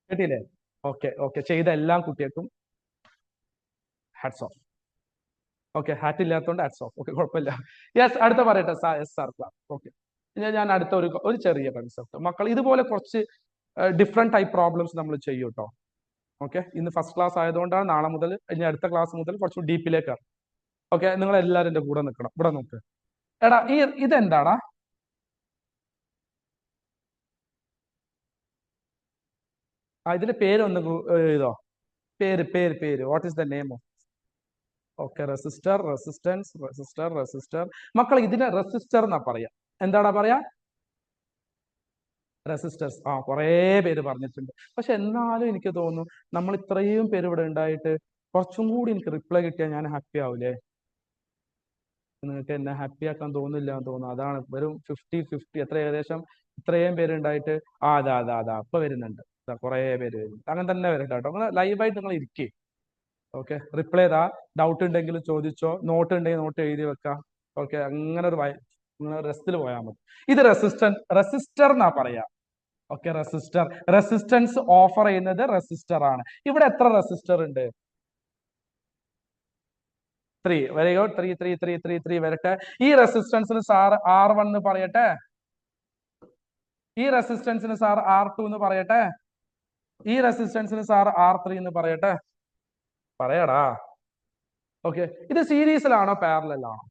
S1: കേട്ടില്ലേ? ഓക്കെ, ചെയ്ത എല്ലാ കുട്ടികൾക്കും ഹാറ്റ്സ് ഓഫ്. ഓക്കെ, ഹാറ്റ് ഇല്ലാത്തതുകൊണ്ട് ഹാറ്റ്സ് ഓഫ്. ഓക്കെ, കുഴപ്പമില്ല. യെസ്, അടുത്ത പറയട്ടെ. Sir class. ഓക്കെ, ഞാൻ അടുത്ത ഒരു ചെറിയ കൺസെപ്റ്റ്. മക്കൾ ഇതുപോലെ കുറച്ച് ഡിഫറെന്റ് ടൈപ്പ് പ്രോബ്ലംസ് നമ്മൾ ചെയ്യും കേട്ടോ. ഓക്കെ, ഇന്ന് ഫസ്റ്റ് ക്ലാസ് ആയതുകൊണ്ടാണ് നാളെ മുതൽ ഇനി അടുത്ത ക്ലാസ് മുതൽ കുറച്ച് ഡീപ്പിലേക്ക്. ഓക്കെ, നിങ്ങൾ എല്ലാവരും എൻ്റെ കൂടെ നിൽക്കണം. ഇവിടെ നോക്ക്. എടാ ഇതെന്താടാ? ഇതിന്റെ പേര് ഒന്ന് എഴുതോ. പേര് പേര് പേര് what is the name of? Okay, resistor, resistance, resistor, resistor. മക്കൾ ഇതിനെ റെസിസ്റ്റർ എന്നാ പറയാ. എന്താടാ പറയാ? റെസിസ്റ്റേഴ്സ്. കുറേ പേര് പറഞ്ഞിട്ടുണ്ട്. പക്ഷെ എന്നാലും എനിക്ക് തോന്നുന്നു നമ്മൾ ഇത്രയും പേര് ഇവിടെ ഉണ്ടായിട്ട് കുറച്ചും കൂടി എനിക്ക് റിപ്ലൈ കിട്ടിയാൽ ഞാൻ ഹാപ്പി ആവൂലേ? നിങ്ങൾക്ക് എന്നെ ഹാപ്പി ആക്കാൻ തോന്നില്ല എന്ന് തോന്നുന്നു. അതാണ് വെറും 50-50. എത്ര ഏകദേശം ഇത്രയും പേരുണ്ടായിട്ട് അതാ ഇപ്പൊ വരുന്നുണ്ട്. കുറേ പേര് വരുന്നുണ്ട്. അങ്ങനെ തന്നെ വരട്ടെ കേട്ടോ. നിങ്ങൾ ലൈവായിട്ട് നിങ്ങൾ ഇരിക്കേ. ഓക്കെ, റിപ്ലൈ ചെയ്താ. ഡൗട്ട് ഉണ്ടെങ്കിൽ ചോദിച്ചോ. നോട്ട് ഉണ്ടെങ്കിൽ നോട്ട് എഴുതി വെക്കാം. ഓക്കെ, അങ്ങനെ ഒരു റെസ്റ്റിൽ പോയാൽ മതി. ഇത് റെസിസ്റ്റർ എന്നാ പറയാ. ഓക്കെ, റെസിസ്റ്റൻസ് ഓഫർ ചെയ്യുന്നത് റെസിസ്റ്റർ ആണ്. ഇവിടെ എത്ര റെസിസ്റ്റർ ഉണ്ട്? 3. Very good. 3 വരട്ടെ. ഈ റെസിസ്റ്റൻസിന് സാർ R1 എന്ന് പറയട്ടെ. ഈ റെസിസ്റ്റൻസിന് സാർ R2 എന്ന് പറയട്ടെ. ഈ റെസിസ്റ്റൻസിന് സാർ R3 എന്ന് പറയട്ടെ. പറയടാ. ഓക്കെ, ഇത് സീരീസിലാണോ പാരലൽ ആണോ?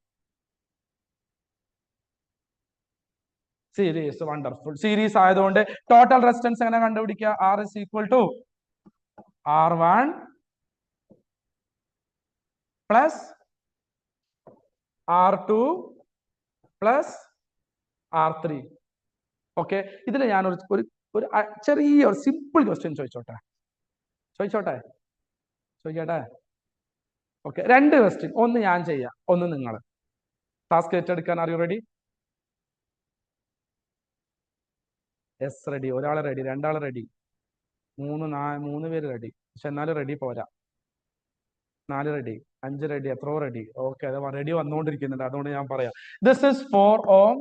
S1: സീരീസ്. വണ്ടർഫുൾ. സീരീസ് ആയതുകൊണ്ട് ടോട്ടൽ റെസിസ്റ്റൻസ് എങ്ങനെ കണ്ടുപിടിക്കുക? R is equal to R1 plus R2 plus R3. Okay, ഇതിൽ ഞാൻ ഒരു ചെറിയ ഒരു സിമ്പിൾ ക്വസ്റ്റ്യൻ ചോദിച്ചോട്ടെ. Okay, 2 question. ഒന്ന് ഞാൻ ചെയ്യാം, ഒന്ന് നിങ്ങൾ. ടാസ്ക് ഏറ്റെടുക്കാൻ are you ready? Yes, ready. ഒരാൾ റെഡി, 2 ആൾ റെഡി, 3 പേര് റെഡി. പക്ഷെ എന്നാലും റെഡി പോരാ. 4 റെഡി, 5 റെഡി, എത്രയോ റെഡി. ഓക്കെ, അത് റെഡി വന്നുകൊണ്ടിരിക്കുന്നുണ്ട്. അതുകൊണ്ട് ഞാൻ പറയാം. This is 4 ohm.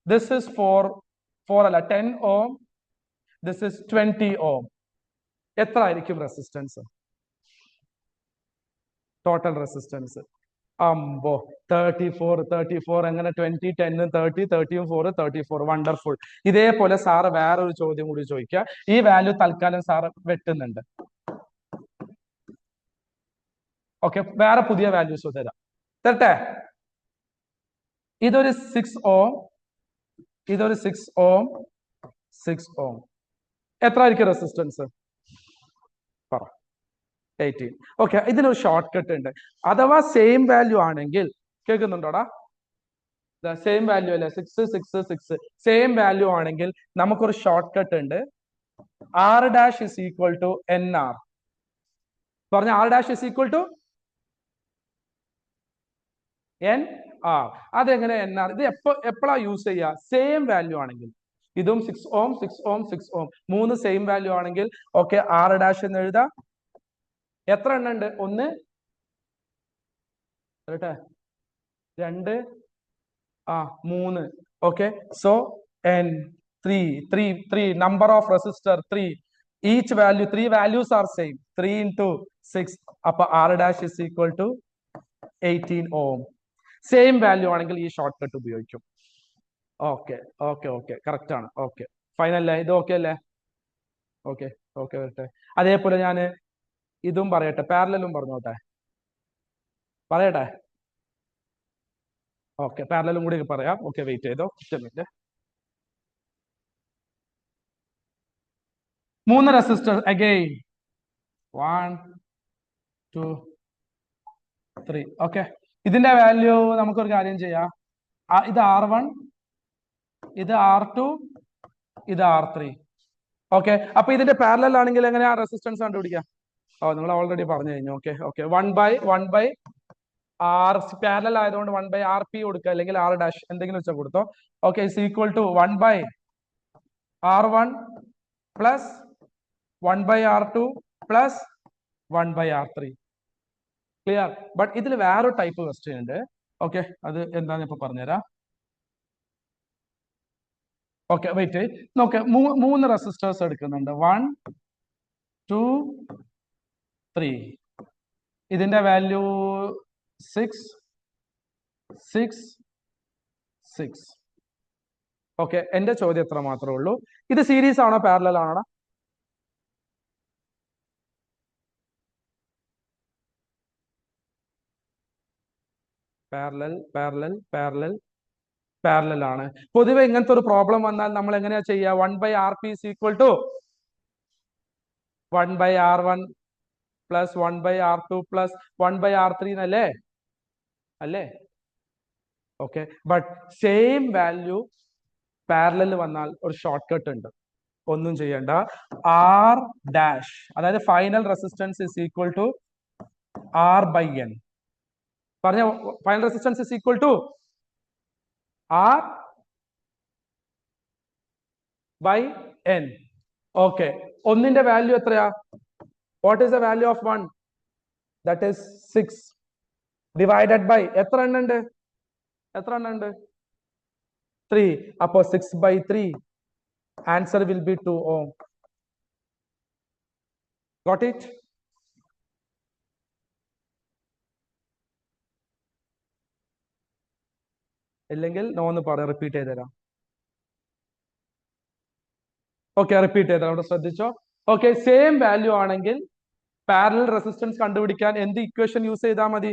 S1: This is 4 അല്ല 10 ohm. This is 20 ohm. എത്ര ആയിരിക്കും റെസിസ്റ്റൻസ്? Total resistance. അമ്പോ, 34. എങ്ങനെ 20, 10, 30, 30, 4, 34. വണ്ടർഫുൾ. ഇതേപോലെ സാറ് വേറൊരു ചോദ്യം കൂടി ചോദിക്കുക. ഈ വാല്യൂ തൽക്കാലം സാറ് വെട്ടുന്നുണ്ട്. ഓക്കെ, വേറെ പുതിയ വാല്യൂസ് തരട്ടെ. ഇതൊരു 6 ohm, ഇതൊരു 6 ohm, 6 ohm. എത്ര ആയിരിക്കും റെസിസ്റ്റൻസ്? പറ. 18. ഓക്കെ, ഇതിനൊരു ഷോർട്ട് കട്ട് ഉണ്ട്. അഥവാ സെയിം വാല്യൂ ആണെങ്കിൽ, കേൾക്കുന്നുണ്ടോടാ? സെയിം വാല്യൂ അല്ലേ? 6 സെയിം വാല്യൂ ആണെങ്കിൽ നമുക്കൊരു ഷോർട്ട് കട്ട് ഉണ്ട്. R' is equal to NR. പറഞ്ഞ R' is equal to NR. അതെങ്ങനെ NR? ഇത് എപ്പോഴാ യൂസ് ചെയ്യുക? സെയിം വാല്യൂ ആണെങ്കിൽ. ഇതും 6 ohm, 6 ohm, 6 ohm. 3 same value ആണെങ്കിൽ ഓക്കെ, R' എന്ന് എഴുതാം. എത്ര എണ്ണം ഉണ്ട്? 1, 2, 3. Okay, so N3. Number of resistor 3. Each value, 3 values are same. 3 into 6. അപ്പൊ R' is equal to 18 ohm. Same value ആണെങ്കിൽ ഈ ഷോർട്ട് കട്ട് ഉപയോഗിക്കും. ഓക്കെ, കറക്റ്റ് ആണ്. ഓക്കെ, ഫൈനൽ അല്ലേ? ഇത് ഓക്കെ അല്ലേ? ഓക്കെ വരട്ടെ. അതേപോലെ ഞാൻ ഇതും പറയട്ടെ, പാരലലും പറഞ്ഞോട്ടെ. പറയട്ടെ. ഓക്കെ, പാരലലും കൂടി പറയാം. ഓക്കെ, വെയിറ്റ് ചെയ്തോ. 3 റെസിസ്റ്റർ അഗെയിൻ. 1, 2, 3. ഓക്കെ, ഇതിന്റെ വാല്യൂ നമുക്കൊരു കാര്യം ചെയ്യാം. ഇത് R1, ഇത് R2, ഇത് R3. ഓക്കെ, അപ്പൊ ഇതിന്റെ പാരലൽ ആണെങ്കിൽ എങ്ങനെയാ റെസിസ്റ്റൻസ് കണ്ടുപിടിക്കാം? നിങ്ങൾ ഓൾറെഡി പറഞ്ഞു കഴിഞ്ഞു. Okay 1 by R. പാരലൽ ആയതുകൊണ്ട് 1 by RP കൊടുക്കുക, അല്ലെങ്കിൽ R' എന്തെങ്കിലും വെച്ചാൽ കൊടുത്തോ. Okay, is equal to 1 by R1 plus 1 by R2 plus 1 by R3. Clear? But ഇതിൽ വേറൊരു ടൈപ്പ് ക്വസ്റ്റ്യൻ ഉണ്ട്. ഓക്കെ, അത് എന്താന്ന് ഇപ്പൊ പറഞ്ഞുതരാം. ഓക്കെ, വെയിറ്റ് നോക്കെ. 3 റെസിസ്റ്റേഴ്സ് എടുക്കുന്നുണ്ട്. 1, 2, 3. ഇതിന്റെ വാല്യൂ 6. ഓക്കെ, എന്റെ ചോദ്യം എത്ര മാത്രമേ ഉള്ളൂ. ഇത് സീരീസ് ആണോ പാരലൽ ആണോ? പാരലൽ പാരലൽ പാരലൽ പാരലൽ ആണ്. പൊതുവെ ഇങ്ങനത്തെ ഒരു പ്രോബ്ലം വന്നാൽ നമ്മൾ എങ്ങനെയാ ചെയ്യുക? 1/RP is equal to 1/R1 plus 1/R2 plus 1/R3 എന്നല്ലേ? അല്ലേ? Okay, but same value parallel വന്നാൽ ഒരു ഷോർട്ട് കട്ട് ഉണ്ട്. ഒന്നും ചെയ്യണ്ട. R ഡാഷ്, അതായത് final resistance is equal to R/N. പറഞ്ഞ final resistance is equal to R/N. Okay, ഒന്നിന്റെ വാല്യൂ എത്രയാ? What is the value of 1? That is 6 divided by എത്ര എണ്ണം ഉണ്ട്? 3. അപ്പോ 6/3. Answer will be 2 ohm. Got it? ഇല്ലെങ്കിൽ no എന്ന് പറയാം, റിപ്പീറ്റ് ചെയ്ത് തരാം. ഓക്കെ, റിപ്പീറ്റ് ചെയ്ത് തരാം, അവിടെ ശ്രദ്ധിച്ചോ. ഓക്കെ, സെയിം വാല്യൂ ആണെങ്കിൽ പാരലൽ റെസിസ്റ്റൻസ് കണ്ടുപിടിക്കാൻ എന്ത് ഇക്വേഷൻ യൂസ് ചെയ്താൽ മതി?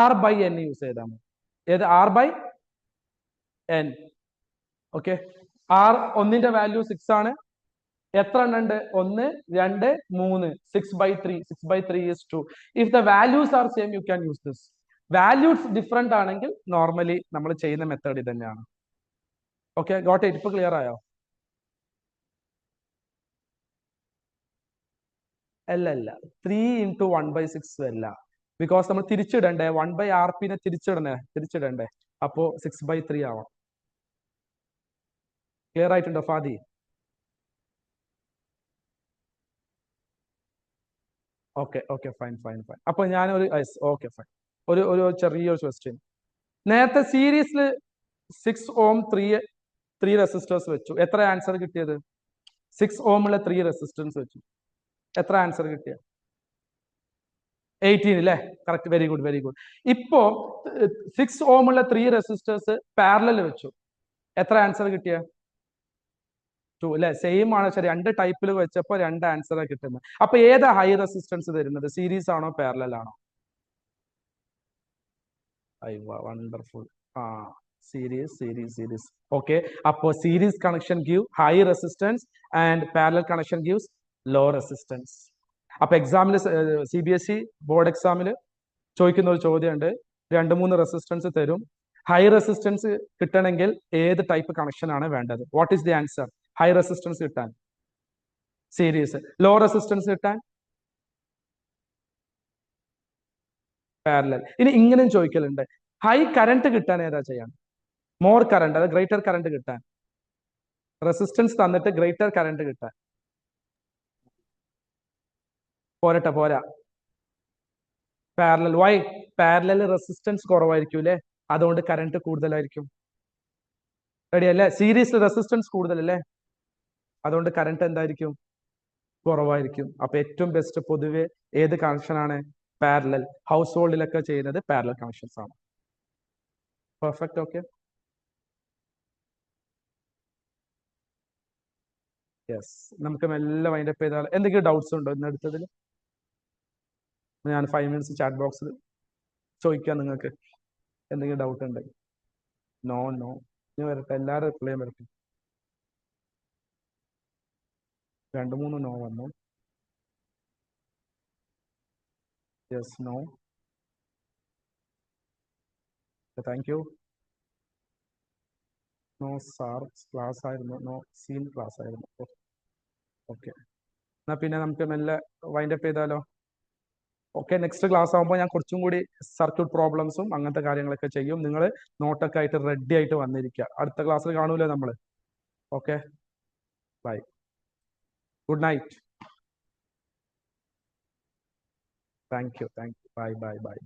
S1: R/N യൂസ് ചെയ്താൽ മതി. ഏത്? R/N. ഓക്കെ, ഒന്നിന്റെ വാല്യൂ 6 ആണ്. എത്ര എണ്ണം ഉണ്ട്? 1, 2, 3. 6/3. 6/3 is 2. If the values are same, you can use this. Values different ആണെങ്കിൽ നോർമലി നമ്മൾ ചെയ്യുന്ന മെത്തേഡ് ഇത് തന്നെയാണ്. Okay, got it? ഇപ്പൊ ക്ലിയർ ആയോ? അല്ല, 3 into 1/6 അല്ല, ബിക്കോസ് നമ്മൾ തിരിച്ചിടണ്ടേ. 1/RP തിരിച്ചിടണ്ടേ, അപ്പോ 6/3 ആവാം. ക്ലിയർ ആയിട്ടുണ്ടോ ഫാദി? Okay, fine. അപ്പൊ ഞാനൊരു ഓക്കെ ഫൈൻ, ഒരു ചെറിയൊരു ക്വസ്റ്റ്യൻ. നേരത്തെ സീരീസിൽ 6 ohm 3 റെസിസ്റ്റേഴ്സ് വെച്ചു. എത്ര ആൻസർ കിട്ടിയത്? 6 ohm ഉള്ള 3 റെസിസ്റ്റൻസ് വെച്ചു. എത്ര ആൻസർ കിട്ടിയ? 18 അല്ലേ? Correct, very good. ഇപ്പോ 6 ohm ഉള്ള 3 റെസിസ്റ്റേഴ്സ് പാരലൽ വെച്ചു. എത്ര ആൻസർ കിട്ടിയ? 2 അല്ലെ? സെയിം ആണ്. ശരി, 2 ടൈപ്പിൽ വെച്ചപ്പോ 2 ആൻസർ കിട്ടുന്നത്. അപ്പൊ ഏതാ ഹൈ റെസിസ്റ്റൻസ് തരുന്നത്? സീരീസ് ആണോ പാരലൽ ആണോ? വണ്ടർഫുൾ. സീരീസ്. ഓക്കെ, അപ്പോ series connection give high resistance and parallel connection gives low resistance. അപ്പൊ എക്സാമില് CBSE ബോർഡ് എക്സാമിൽ ചോദിക്കുന്ന ഒരു ചോദ്യമുണ്ട്. 2-3 റെസിസ്റ്റൻസ് തരും. ഹൈ റെസിസ്റ്റൻസ് കിട്ടണമെങ്കിൽ ഏത് ടൈപ്പ് കണക്ഷൻ ആണ് വേണ്ടത്? What is the answer? High resistance കിട്ടാൻ സീരീസ്, ലോ റെസിസ്റ്റൻസ് കിട്ടാൻ പാരലൽ. ഇനി ഇങ്ങനെയും ചോദിക്കലുണ്ട്, ഹൈ കറന്റ് കിട്ടാൻ ഏതാ ചെയ്യാൻ? മോർ കറന്റ്, അത് ഗ്രേറ്റർ കറന്റ് കിട്ടാൻ, റെസിസ്റ്റൻസ് തന്നിട്ട് ഗ്രേറ്റർ കറന്റ് കിട്ടാൻ. പോരാ. പാരലൽ. വൈ? പാരലൽ റെസിസ്റ്റൻസ് കുറവായിരിക്കും അല്ലേ, അതുകൊണ്ട് കറന്റ് കൂടുതലായിരിക്കും. റെഡി അല്ലേ? സീരീസിൽ റെസിസ്റ്റൻസ് കൂടുതലല്ലേ, അതുകൊണ്ട് കറന്റ് എന്തായിരിക്കും? കുറവായിരിക്കും. അപ്പൊ ഏറ്റവും ബെസ്റ്റ് പൊതുവെ ഏത് കണക്ഷൻ ആണ്? പാരലൽ. ഹൗസ് ഹോൾഡിലൊക്കെ ചെയ്യുന്നത് പാരലൽ കണക്ഷൻസ് ആണ്. പെർഫെക്റ്റ്. ഓക്കെ, യെസ്, നമുക്ക് മെല്ലെ വൈൻഡപ്പ് ചെയ്താൽ. എന്തെങ്കിലും ഡൗട്ട്സ് ഉണ്ടോ ഇന്ന് എടുത്തതിൽ? ഞാൻ 5 minutes ചാറ്റ് ബോക്സിൽ ചോദിക്കാം നിങ്ങൾക്ക് എന്തെങ്കിലും ഡൗട്ട് ഉണ്ടെങ്കിൽ. നോ ഇനി വരട്ടെ, എല്ലാവരും റിപ്ലൈ വരട്ടെ. 2-3 നോ വന്നു. Yes, no, thank you. No sir class ആയിരുന്നു, നോ സീൻ ക്ലാസ് ആയിരുന്നു. ഓക്കെ, എന്നാ പിന്നെ നമുക്ക് മെല്ലെ വൈൻഡപ്പ് ചെയ്താലോ? ഓക്കെ, നെക്സ്റ്റ് ക്ലാസ് ആകുമ്പോൾ ഞാൻ കുറച്ചും കൂടി സർക്യൂട്ട് പ്രോബ്ലംസും അങ്ങനത്തെ കാര്യങ്ങളൊക്കെ ചെയ്യും. നിങ്ങൾ നോട്ടൊക്കെ ആയിട്ട് റെഡി ആയിട്ട് വന്നിരിക്കുക. അടുത്ത ക്ലാസ്സിൽ കാണൂലേ നമ്മൾ? Okay, bye, good night. Thank you. By.